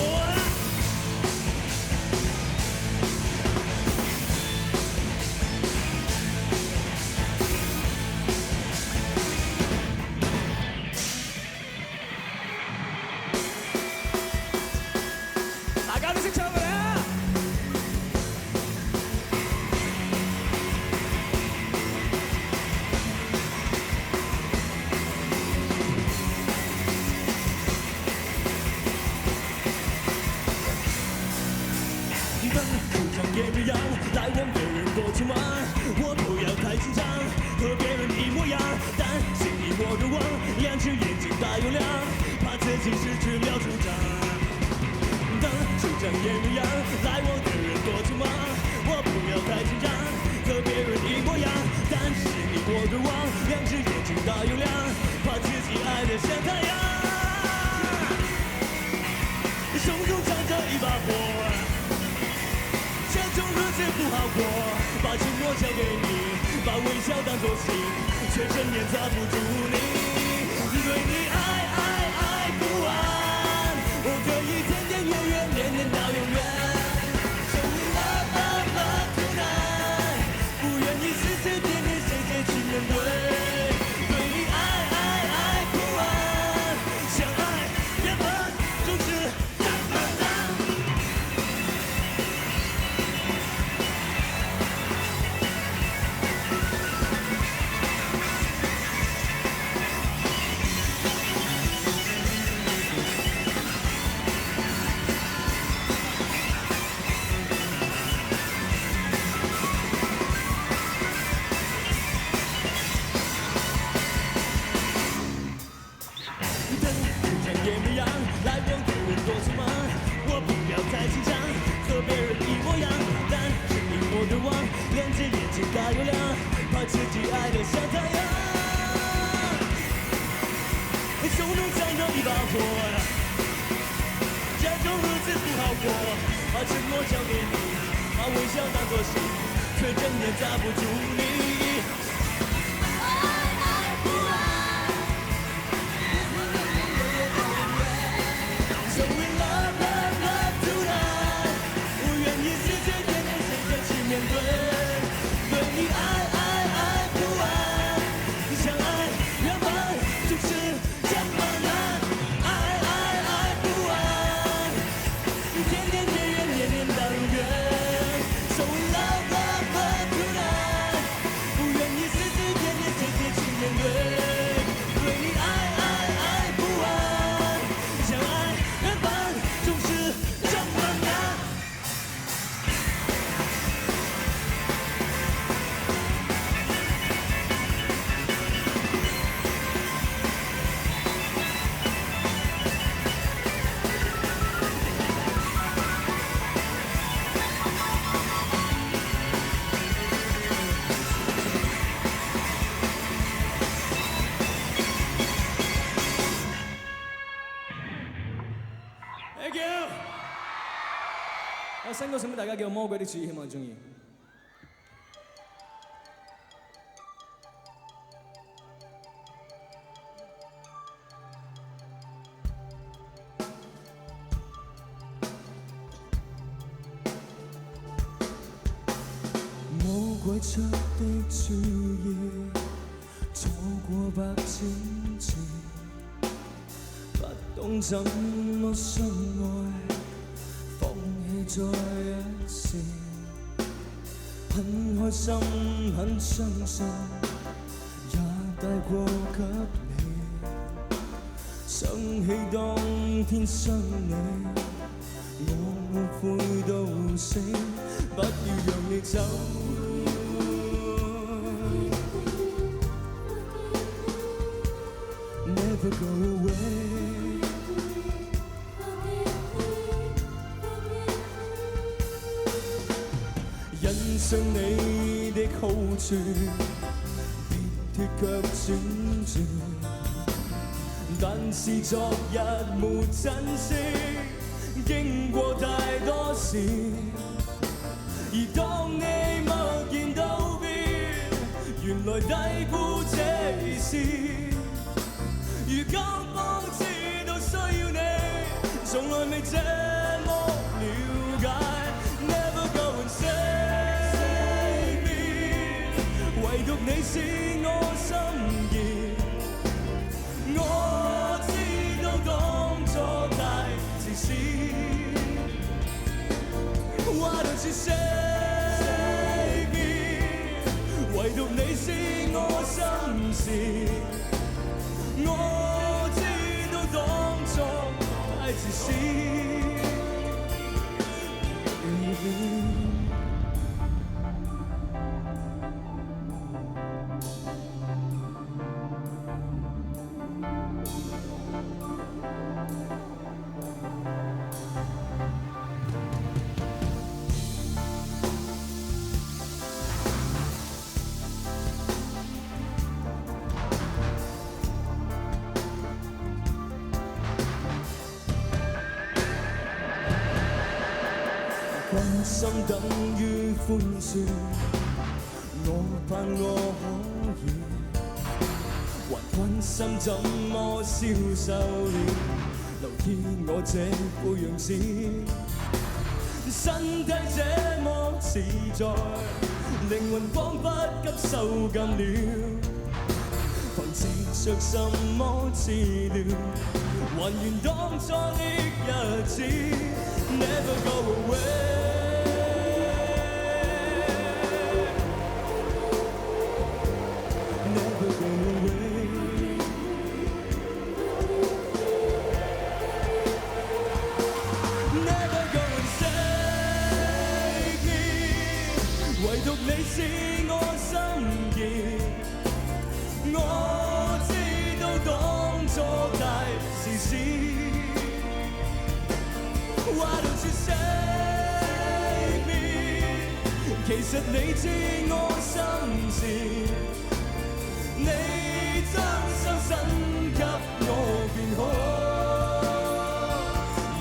大家都識唱嘅咧。也不要来往的人多千万，我不要太紧张，和别人一模样，但心里我的望，两只眼睛大又亮，怕自己失去了主张。当主张也不样，来往的人多千万，我不要太紧张，和别人一模样，但心里我的望，两只眼睛大又亮，怕自己爱得像太阳，胸中藏着一把火。不好过，把承诺交给你，把微笑当作信，却真也抓不住你。对你爱爱爱不完，我可以天天月月年年到永远。So we love love love tonight， 不愿意死死点点谁谁去面对。对你爱爱爱不完，相爱原本就是这么难。把承诺交给你，把微笑当作信，却真也抓不住你。So we love love love tonight， 不愿意世界变成谁再去面对，对你爱爱爱不完，相爱原本就是这么难，爱爱爱不完，天天月月年年到永远。So we love love love tonight， 不愿意世界变成谁再去面对，对你爱爱爱不完，相爱原本就是这么难。Thank you。新歌送俾大家叫《魔鬼的主意》，希望你中意。魔鬼出的主意，錯過百千次，不懂怎麼相愛，放棄再一次，很開心很相信，也帶過給你，想起當天傷你，我悔到死，不要讓你走。Never go away，上你的好處，別脱卻轉轉。但是昨日沒珍惜，經過太多事。而當你默然道別，原來低估這事。如今方知道需要你，從來未這麼了解。Never go and save me， 唯獨你是我心意。我知道當初太自私。Why don't you save me？ 唯獨你是我心事。我知道當初太自私。關心等於寬恕，我盼我可以，還關心怎麼消瘦了，留意我這副樣子，身體這麼自在，靈魂彷彿急受禁了，還藉着什麼治療，還原當初的日子。Never go away。唯獨你是我心意，我知道當初太自私。Why don't you save me？ 其實你知我心事，你將雙身給我便好，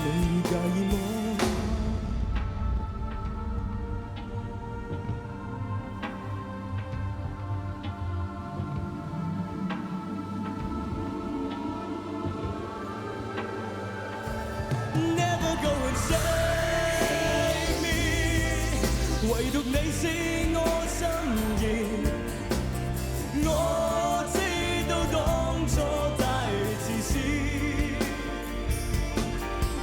你介意嗎？Never go and save me， 唯獨你是我心意，我知道當初太自私。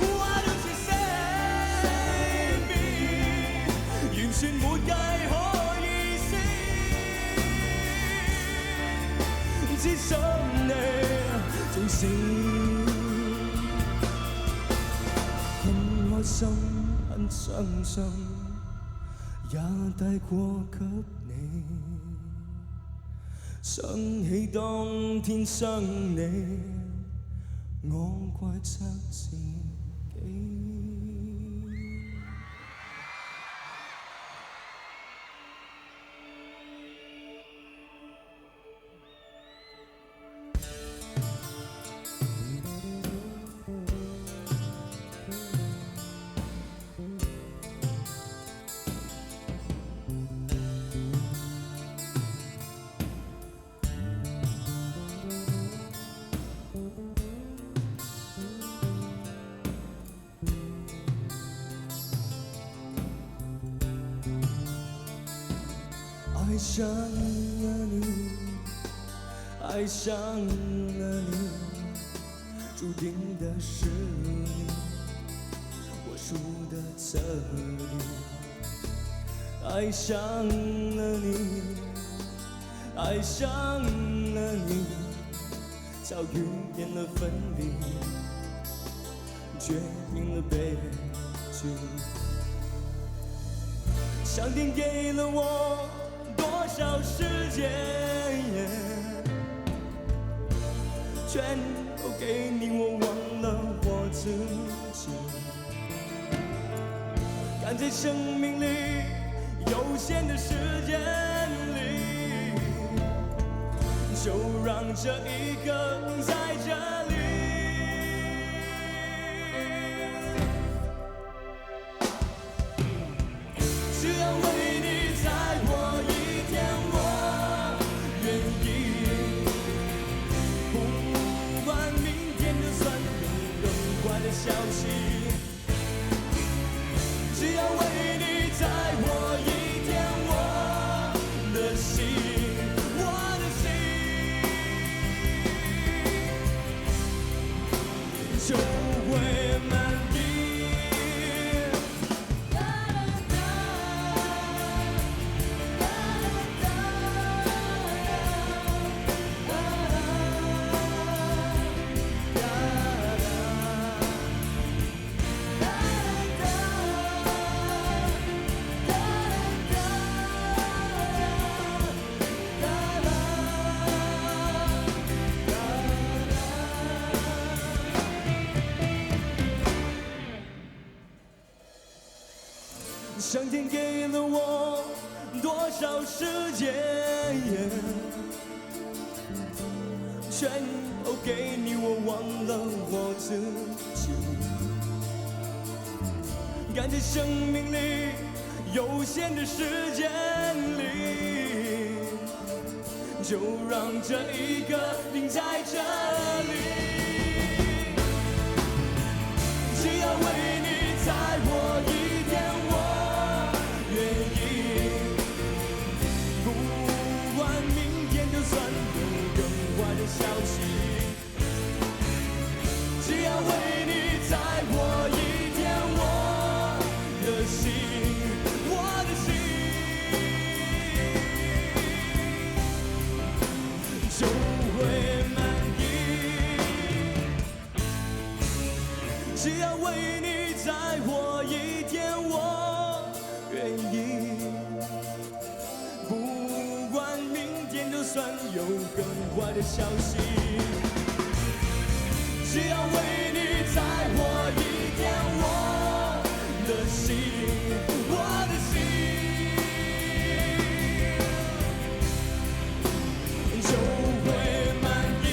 Why don't you save me？ 完全沒計可以死，只想你縱使很開心很傷心，也帶過給你。想起當天傷你，我怪責自己。愛上了你，愛上了你，注定的是你，我輸得徹底。愛上了你，愛上了你，早遇見了分離，決定了悲劇。上天給了我多少時間，全都給你，我忘了我自己。看在生命裡有限的时间里，就让这一刻定在这里。只要为你再活一天，我愿意。不管明天就算有更坏的消息，只要为你再活一天，我的心，我的心就会满意。上天给了我多少时间，全都给你，我忘了我自己。感谢生命里有限的时间里，就让这一刻定在这里。只要为你再活一天，我愿意。不管明天就算有更坏的消息，只要为你再活一天，我的心，我的心就会满意。只要为你再活一天，我愿意。不管明天就算有更坏的消息，只要为你再活一天，我的心，我的心就会满意。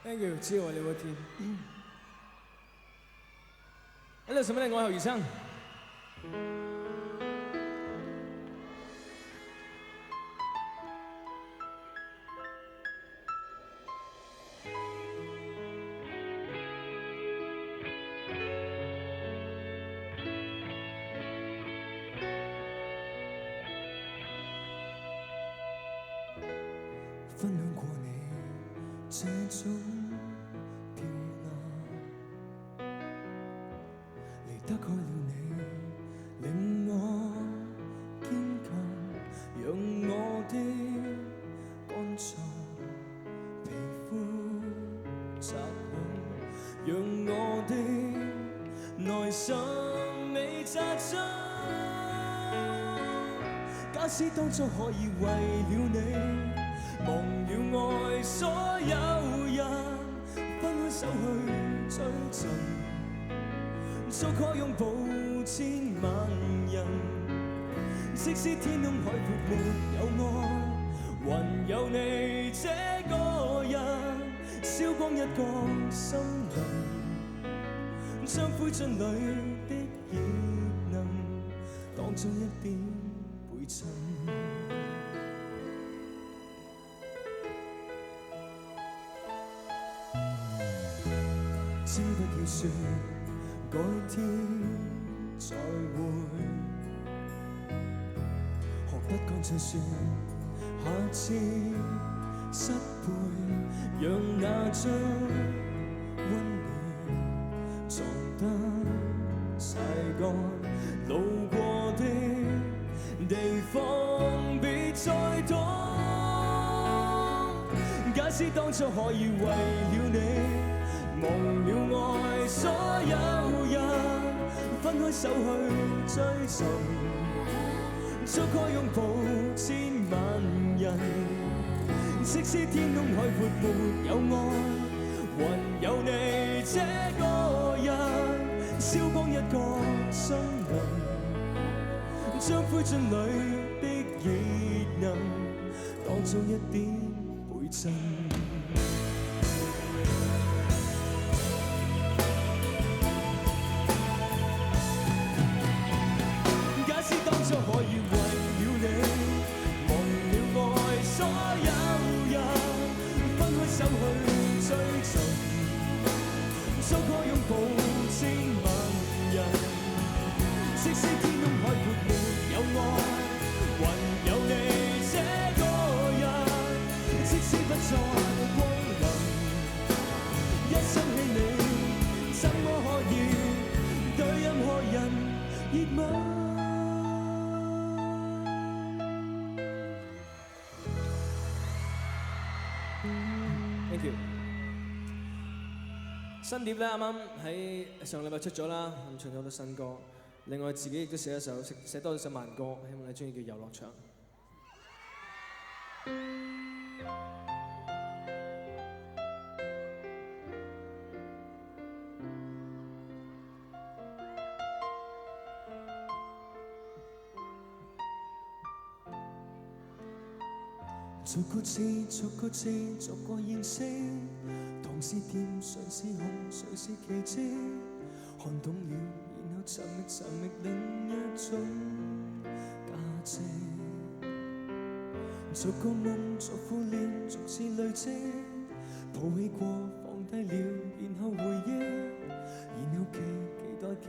Thank you， 知我了個天。呢度使乜你愛後餘生？分享過你這種漂亮，離得開了你，令我堅強，讓我的乾燥皮膚扎好，讓我的內心未扎針。假使當初可以為了你，忘了愛所有人，分開手去追尋，足可擁抱千萬人。即使天空海闊沒有愛，還有你這個人，燒光一個森林，將灰燼裏的熱能當作一點陪襯。知不要說改天再會，學不乾脆說下次失陪，讓那張溫暖撞得曬乾，路過的地方別再多。假使當初可以為了你，忘了愛所有人，分開手去追尋，足可擁抱千萬人。即使天空海闊沒有愛，還有你這個人，燒光一個森林，將灰燼裏的熱能當作一點陪襯。可以為了你，忘了愛所有人，分開手去追尋，足可擁抱千萬人。即使天空海闊沒有愛，還有你這個人，即使不再光臨，一想起你，怎麼可以對任何人熱吻。Thank you。新碟咧啱啱喺上個禮拜出咗啦，咁唱咗好多新歌。另外自己亦都寫一首，寫多咗首慢歌，希望你中意，叫《遊樂場》。逐個字逐個字逐個認識，唐詩店誰是紅誰是奇蹟，看懂了然後尋覓另一種價值。逐個夢逐副臉逐次累積，抱起過放低了然後回憶，然後期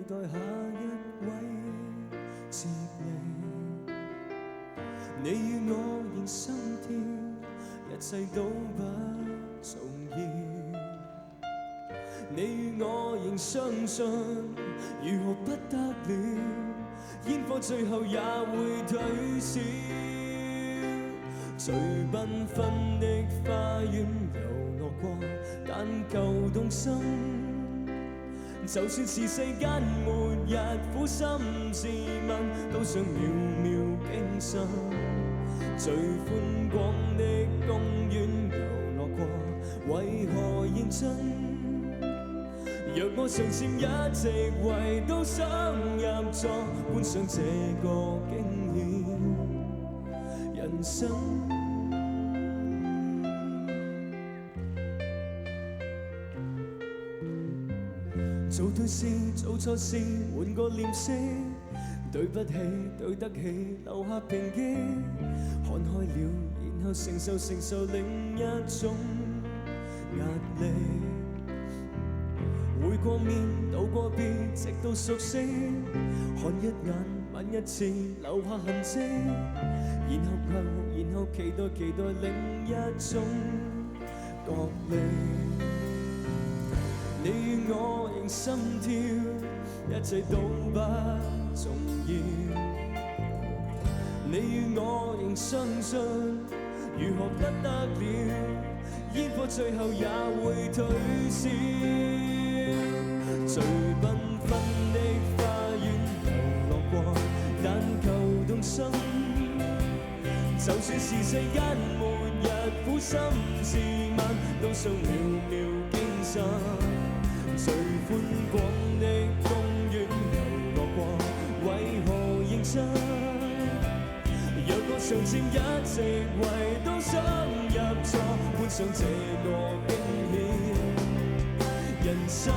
待下一位接力。你與我仍心跳，一切都不重要。你與我仍相信，如何不得了，煙火最後也會退燒。最繽紛的花園遊樂過，但舊動心，就算是世間末日，苦心自問，都想秒秒驚心。最寬廣的公園遊樂過，為何認真？若我常佔一席位，都想入座，觀賞這個驚險人生。做對事做錯事，換個臉色，對不起對得起，留下抨擊。看開了，然後承受另一種壓力。會過面道過別，直到熟悉，看一眼吻一次，留下痕跡。然後期待另一種角力。你與我仍心跳，一切都不重要。你與我仍相信，如何不得了，煙火最後也會退燒。最繽紛的花園遊樂過，但求動心。就算是世間末日苦心自問，都想秒秒驚心。最寬廣的公園遊樂過，為何認真？若我常情一直為都想入座，換上這個驚險人生。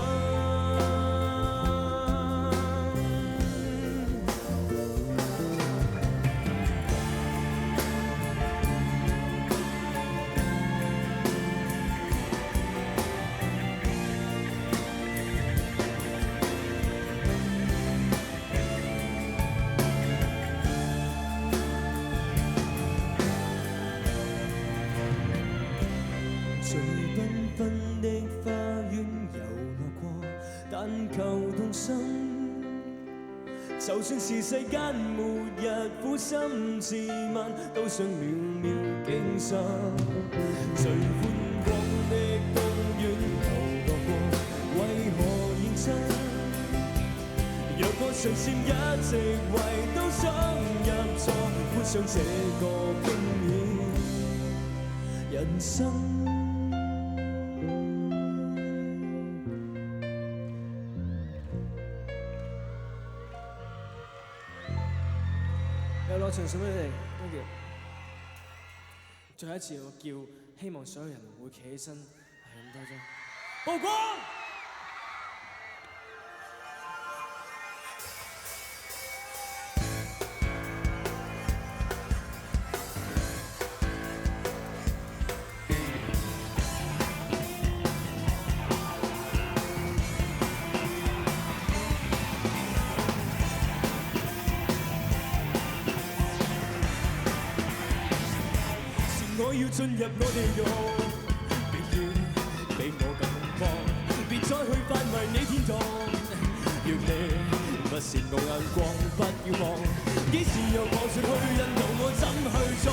最繽紛的花園遊樂過，但求動心。就算是世間末日苦心自問，都想秒秒驚心。最寬廣的公園遊樂過，為何認真？若我常善一直為都想入座，換上這個驚險人生。有攞場送俾你哋，thank you。最後一次我叫，希望所有人會企起身，係咁多張。曝光！我要進入我地獄，別要比我更恐慌，別再去販賣你天堂。若你不是我眼光，不要望，幾時又講出去引導我怎去做？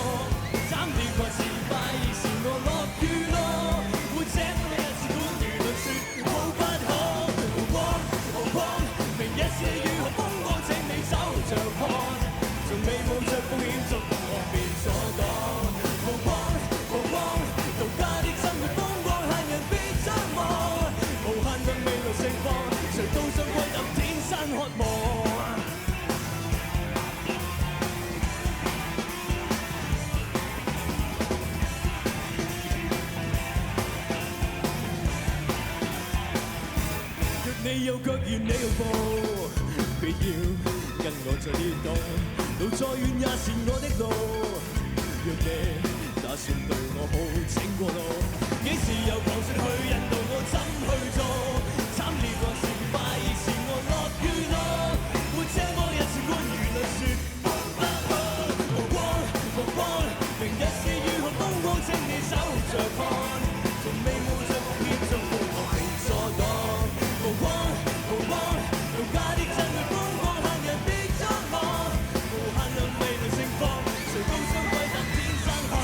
慘烈或是快，亦是我樂與樂。會這麼一次管輿論說好不可。無光無光，明日是如何風光，請你走着看，從未冒着風險觸碰我別阻擋。無光無光，獨家的生活風光，閒人別張望，無限能未來盛放，誰都想歸等天生渴望。若你有腳願你有步，別要跟我再跌倒，路再遠也是我的路。若你打算對我好，請過路，幾時又講出去引導我怎去做？慘烈或是快，亦是我樂與樂。會這麼一次觀輿論說好不好？無光無光，明日是如何風光，請你守着看，從未冒着風險觸碰我別阻擋。無光無光，獨家的真愛風光，閒人別張望，無限量未來盛放，誰都想歸等天生開。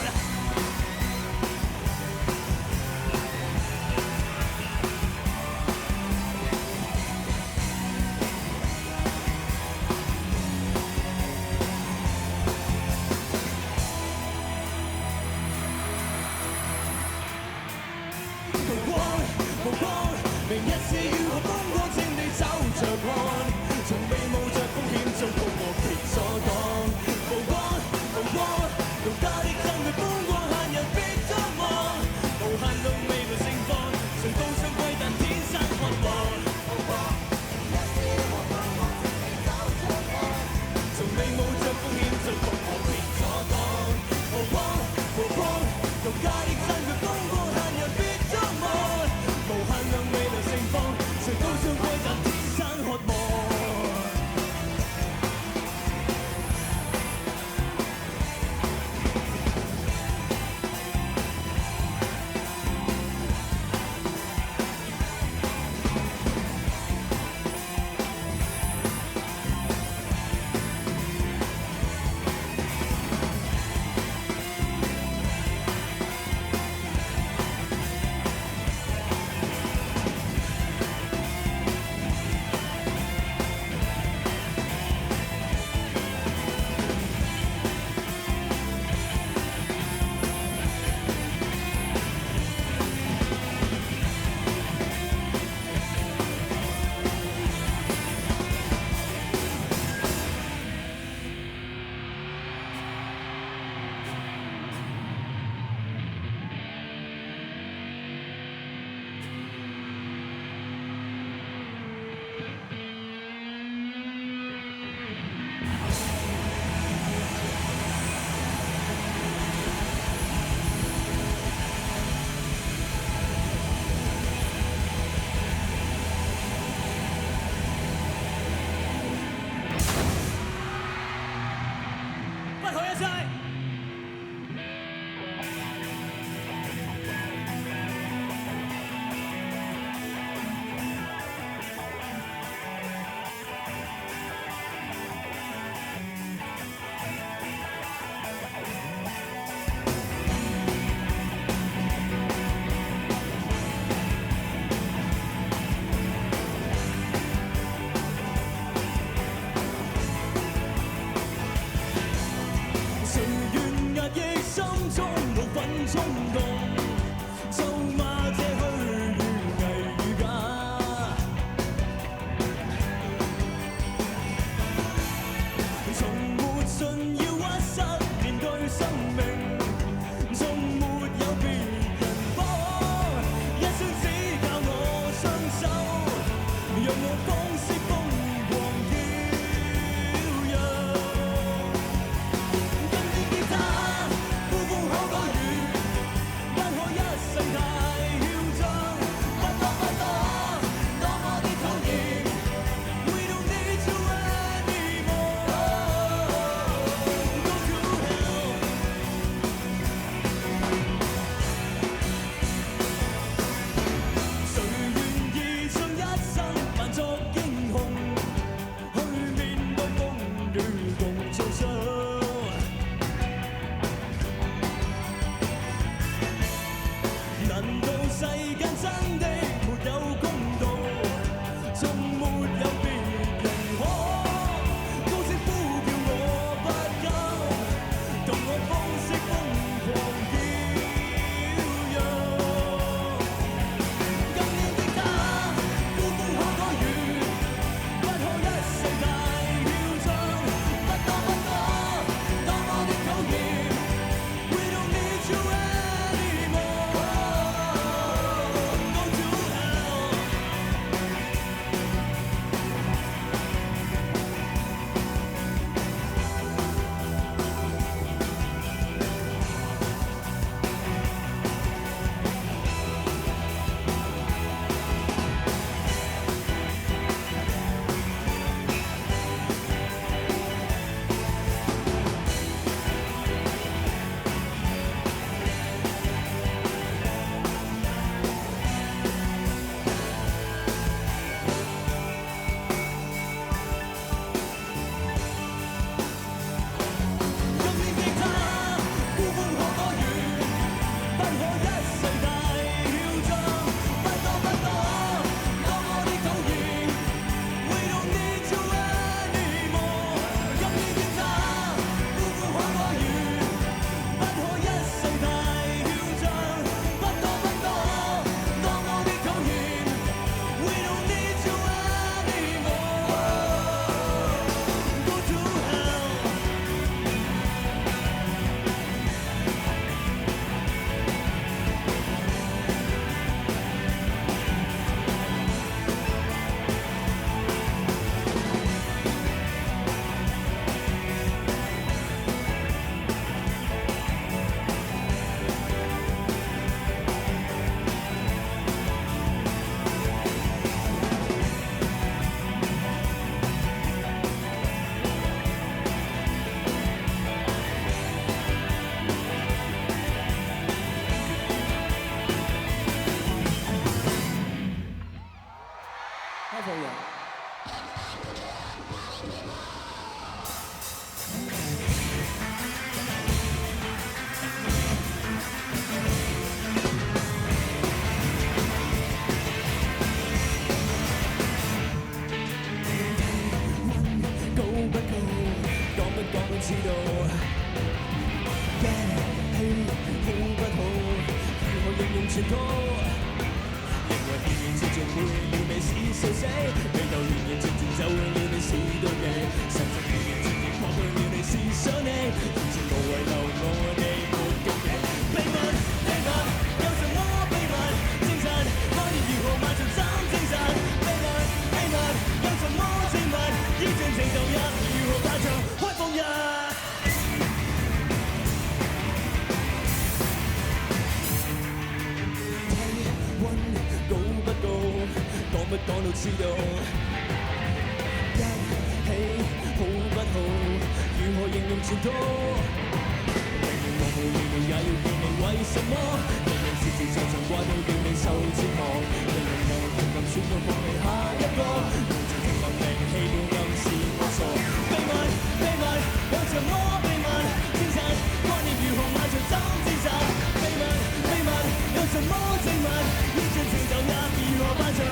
無光，明日是如何風光，請你走着看，從未冒着風險觸碰我別阻擋。無光無光，獨家的真愛風光，閒人別張望，無限量未來盛放，誰都想歸但天生渴望。無光，明日是如何風光，請你走着看，從未冒着風險觸碰我別阻擋。無光無光，獨家的真愛風光，閒人別張望。無限量未來盛放，誰好一齊。知道一起好不好？如何形容前途。明明我無理你也要見你，為什麼？明明時時常常掛到叫你受折磨，明明我決定選擇放棄下一個，無情情能令氣了暗示我傻。秘密秘密有什麼秘密？證實愛念如何漫長怎證實？秘密秘密有什麼證物？依盡情就也如何扮上？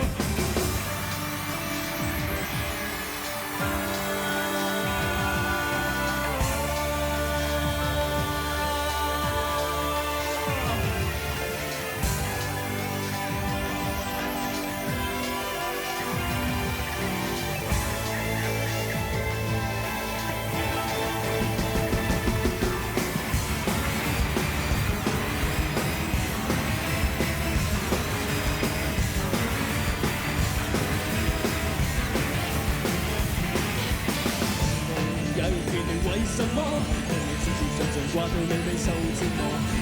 為什麼？明明時時常常掛到你未受折磨，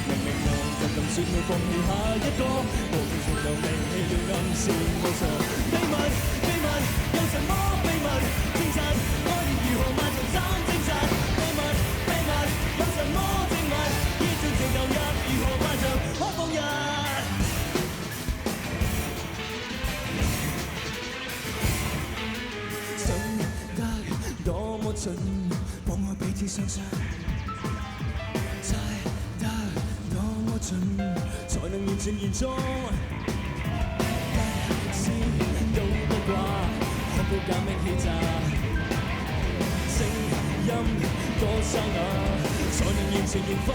明明我就咁選去放棄下一個，無情情就令氣了暗示我傻。秘密秘密有什麼秘密？證實愛念如何漫長怎證實？秘密秘密有什麼證物？依盡情投入如何漫長可放日？想得多麼盡。往愛彼此相信，猜得多麼準，才能完全延續。一絲都不掛，看到革命氣炸，聲音多沙啞，才能完全融化。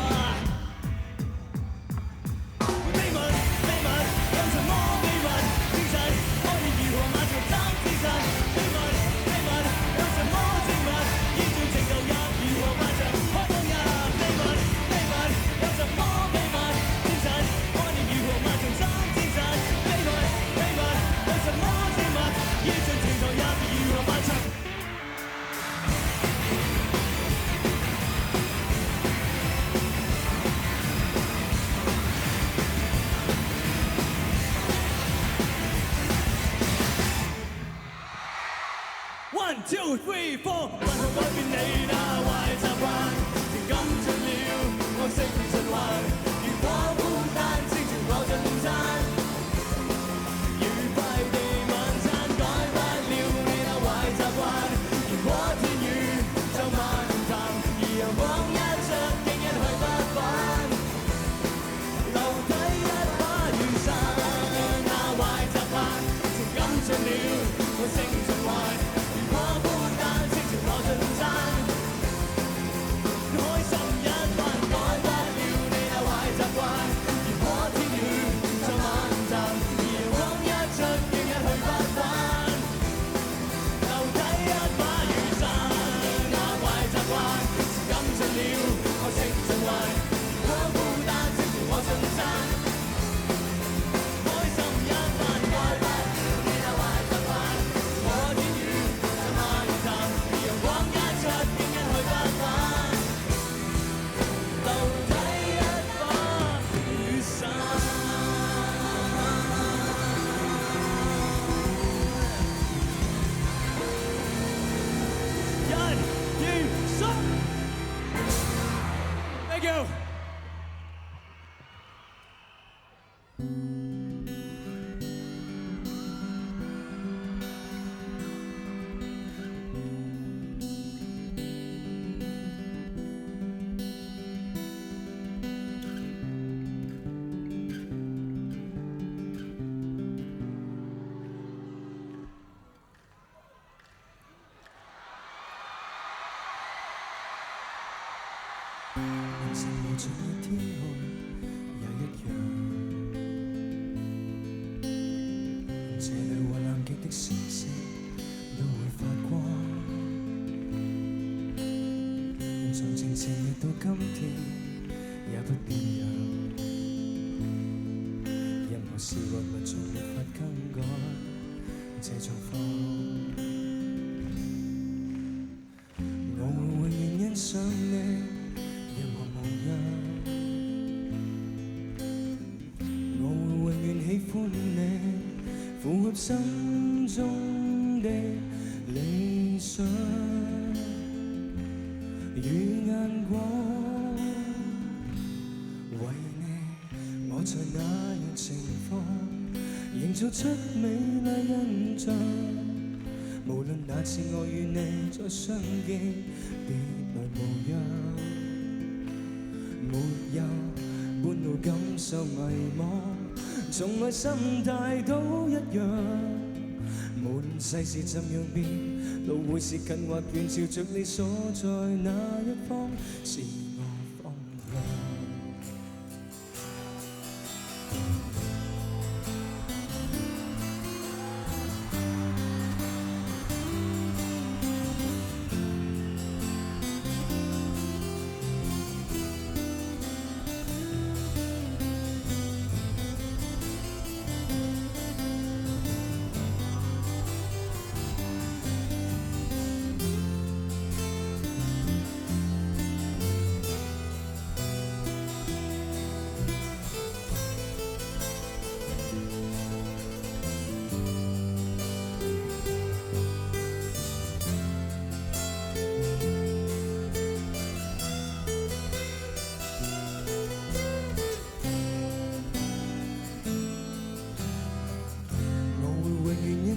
秘密秘密有什麼秘密？證實愛念如何漫長怎證實？秘密秘密有什麼證物？依盡情投入如何漫長可放日？秘密秘密有什麼秘密？證實愛念如何漫長怎證實？秘密秘密有什麼證物？依盡情投入如何漫長？One, two, three, four， 還想改變你那壞習慣，情感盡了，愛惜循環。如果孤單，清晨我進餐，愉快地晚餐，改不了你那壞習慣。如果天雨就漫談，而陽光一出，竟一去不返。留低一把雨傘，那壞習慣，情感盡了，愛惜循環。我孤單，清晨我進餐，開心一晚，改不了你那壞習慣。如果天雨就漫談，而陽光一出，竟一去不返。留低一把雨傘，那壞習慣，情感盡了，愛惜循環。我孤單，清晨我進餐，開心一晚，改不了你那壞習慣。我天雨陽光一出，竟一去不返，留低一把雨傘。1、2、3 Thank you。人生無盡的天空也一樣，這裏和南極的星星都會發光。從前前日到今天也不變樣，任何事或物總沒法更改這狀況。我會永遠欣賞你符合心中的理想，與眼光，為你我在那樣情況，營造出美麗印象。無論那次我與你再相見，別來無恙，沒有半路感受迷惘，從來心態都一樣。無論世事怎樣變，路會是近或遠，照着你所在那一方，是我方向。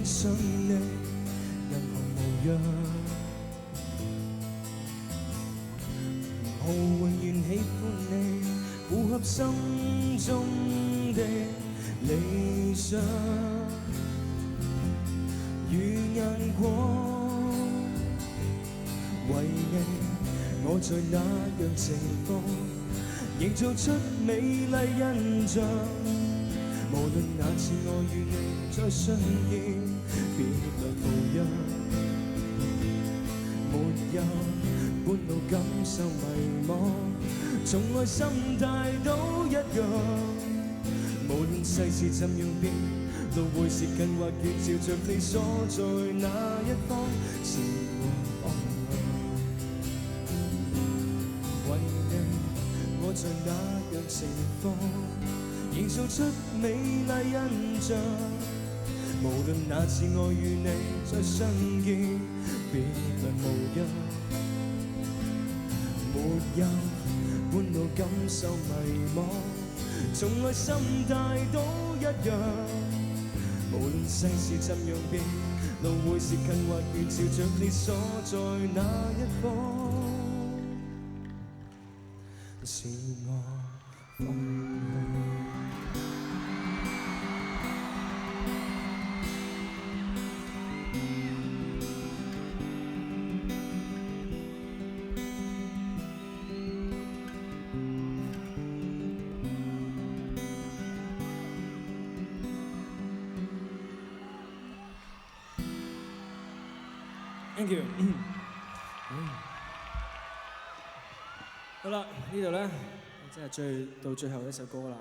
想你任何模樣，我永遠喜歡你，符合心中的理想與眼光，為你我在那樣情況，營造出美麗印象。無論那次我與你再相見，別來無恙，沒有半路感受迷茫，從來心態都一樣。無論世事怎樣變，路會是近或遠，照着你所在那一方，是我方向。為你我在那樣情況，營造出美麗印象。無論那次我與你再相見，別來無恙，沒有半路感受迷茫，從來心態都一樣。無論世事怎樣變，路會是近或遠，照着你所在那一方，是我方向。Thank you。好啦，呢度咧真係到最後一首歌啦。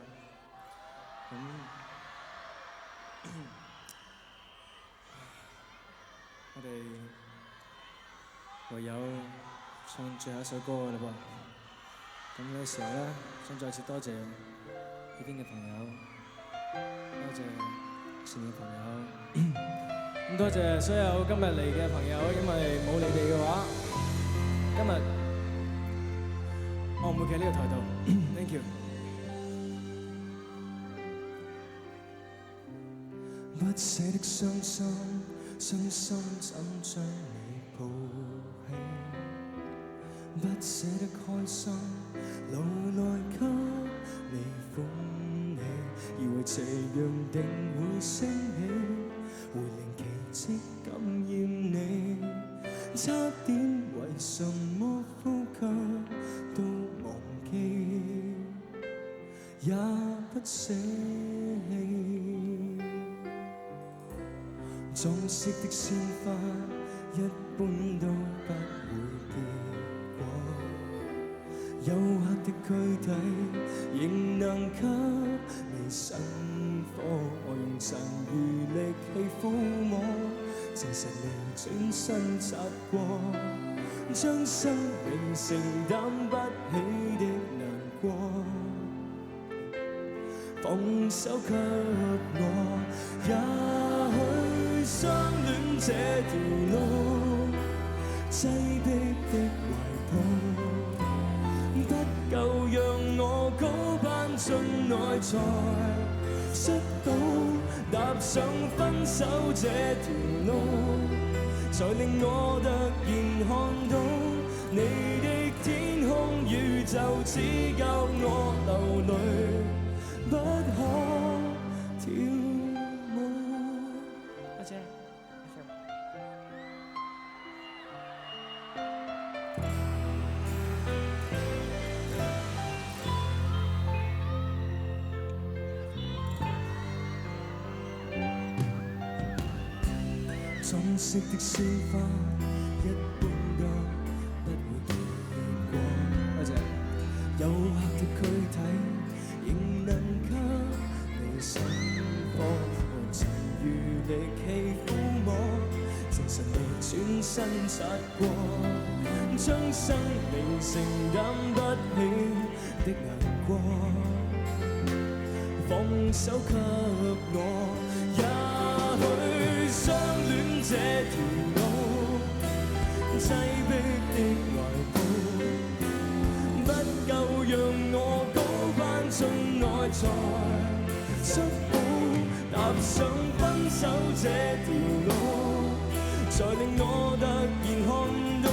我哋唯有唱最後一首歌㗎啦噃。咁呢個時候咧，想再次多謝呢邊嘅朋友，多謝前面嘅朋友。咁多謝所有今日嚟嘅朋友，因為冇你哋嘅話，今日我唔會企喺呢個台度。Thank you。不捨的傷心，傷心怎將你抱起？不捨的開心，留來給你歡喜，以為這樣定會升起，會令奇蹟感染你，差點為什麼呼吸都忘記，也不捨棄。裝飾的鮮花一般都不會結果，幽黑的軀體仍能給你生火，我用殘餘力氣撫摸，證實你轉身擦過，將生命承擔不起的難過，放手給我，也許相戀這條路，擠迫的懷抱，不夠讓我高攀進來才摔倒，踏上分手這條路，才令我突然看到你的天空宇宙，只夠我流淚，不可跳舞。阿姐。裝飾的鮮花，一般都不會結果。多謝。黝黑的軀體，仍能給你生火，用殘餘力氣撫摸，證實你轉身擦過，將生命承擔不起的難過，放手給我。也許相戀這條路，擠迫的懷抱，不夠讓我高攀進來才摔倒，踏上分手這條路，才令我突然看到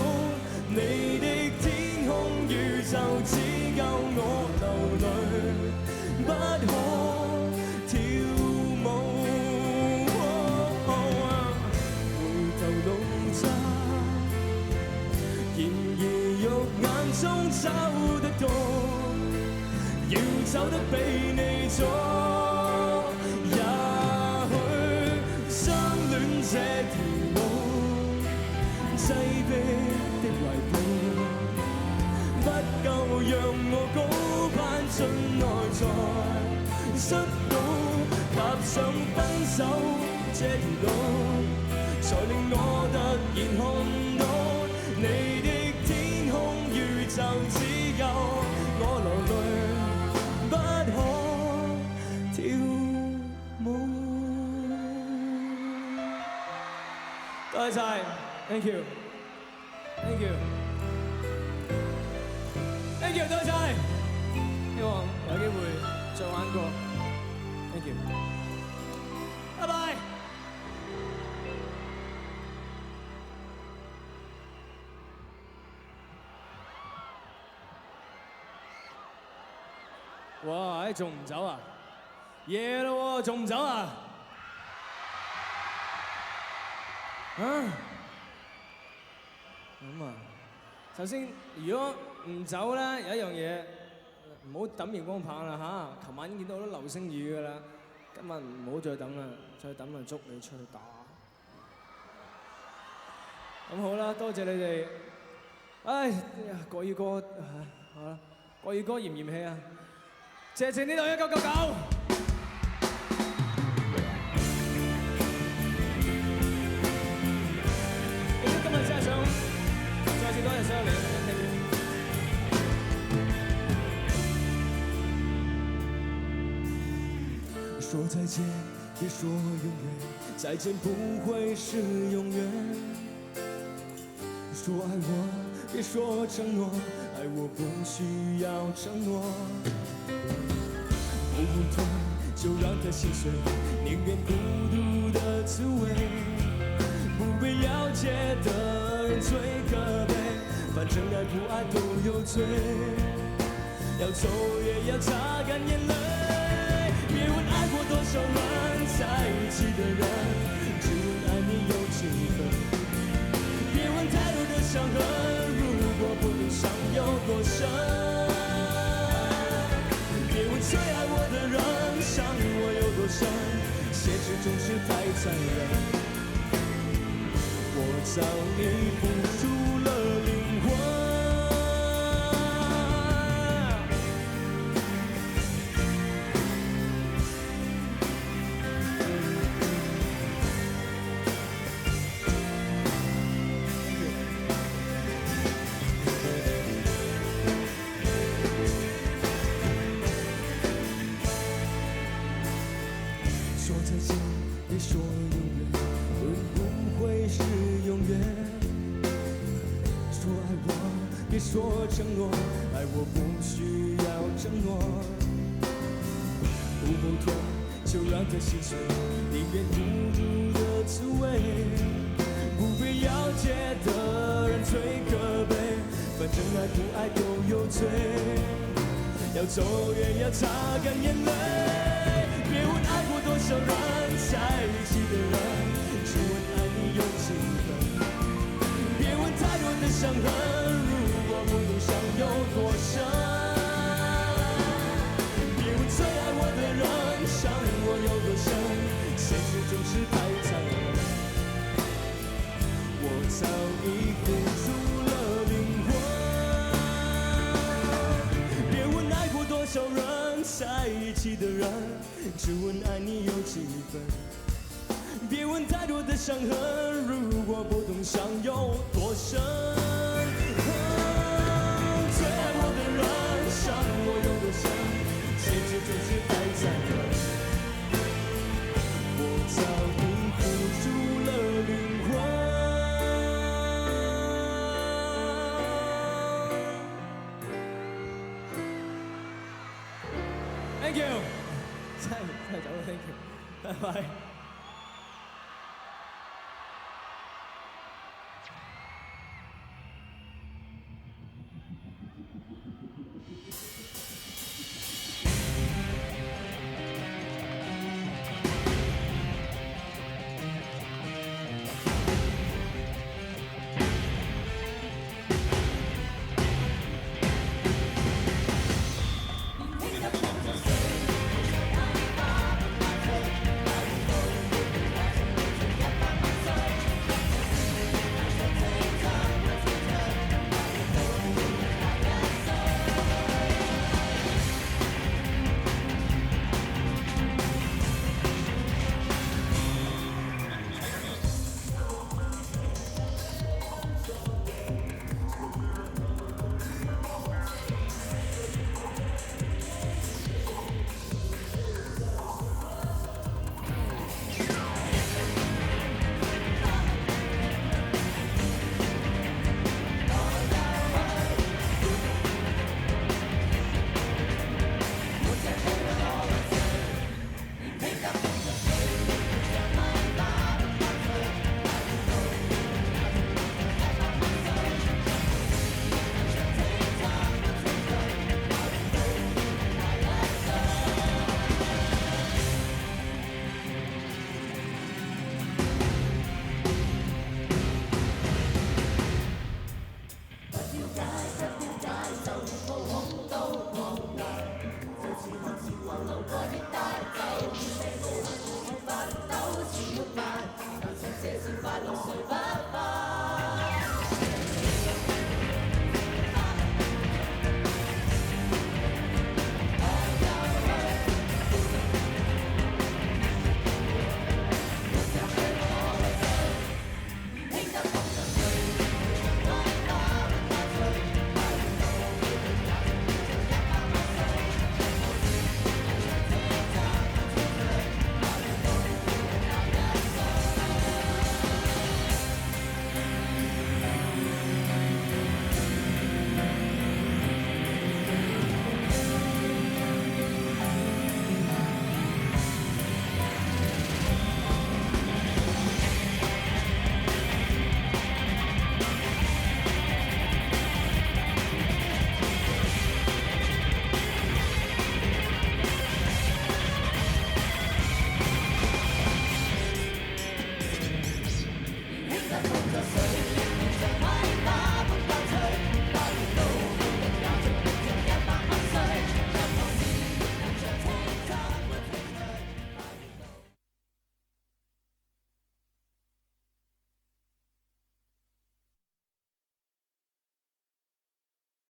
你的天空宇宙，只夠我流淚，不可跳舞。中找得到，要走得比你早。也許相戀這條路，擠迫的懷抱，不夠讓我高攀進來才摔倒，踏上分手這條路，才令我突然看到你的天空宇宙，只有我流淚，不可跳舞。多謝晒 ，thank you，thank you，thank you， 多謝晒，希望有機會再玩過 ，thank you， 拜拜。哇！仲唔走啊？夜啦喎，仲唔走啊？咁啊，首先如果唔走咧，有一樣嘢唔好抌熒光棒啦嚇！琴晚已經見到好多流星雨㗎啦，今晚唔好再抌啦，再抌就捉你出去打。咁好啦，多謝你哋。唉，國語歌好啦，國語歌嫌唔嫌棄啊？謝謝呢度1999。今日真係想再次多謝所有你。說再見，別說永遠，再見不會是永遠。說愛我，別說承諾，愛我不需要承諾。不痛就讓它心碎，寧願孤獨的滋味，不被了解的人最可悲，反正愛不愛都有罪，要走也要擦乾眼淚。別問愛過多少人，在一起的人只問愛你有幾分，別問太多的傷痕，如果不懂傷有多深。別問最愛我的人傷我有多深，現實總是太殘忍，我早已付出了靈魂。說愛说承诺，爱我不需要承诺。不后退，就让它细碎，宁愿孤独的滋味。不被了解的人最可悲，反正爱不爱都有罪。要走也要擦干眼泪，别问爱过多少人，在一起的人，只问爱你有几分。别问太多的伤痕，如果不懂伤有多深。别问最爱我的人，伤我有多深，现实总是太残忍。我早已付出了灵魂。别问爱过多少人，在一起的人，只问爱你有几分。别问太多的伤痕，如果不懂伤有多深。最爱我的人，伤我有多深，现实总是太残忍。我早已付出了灵魂。Thank you， 再走了 ，Thank you， 拜拜。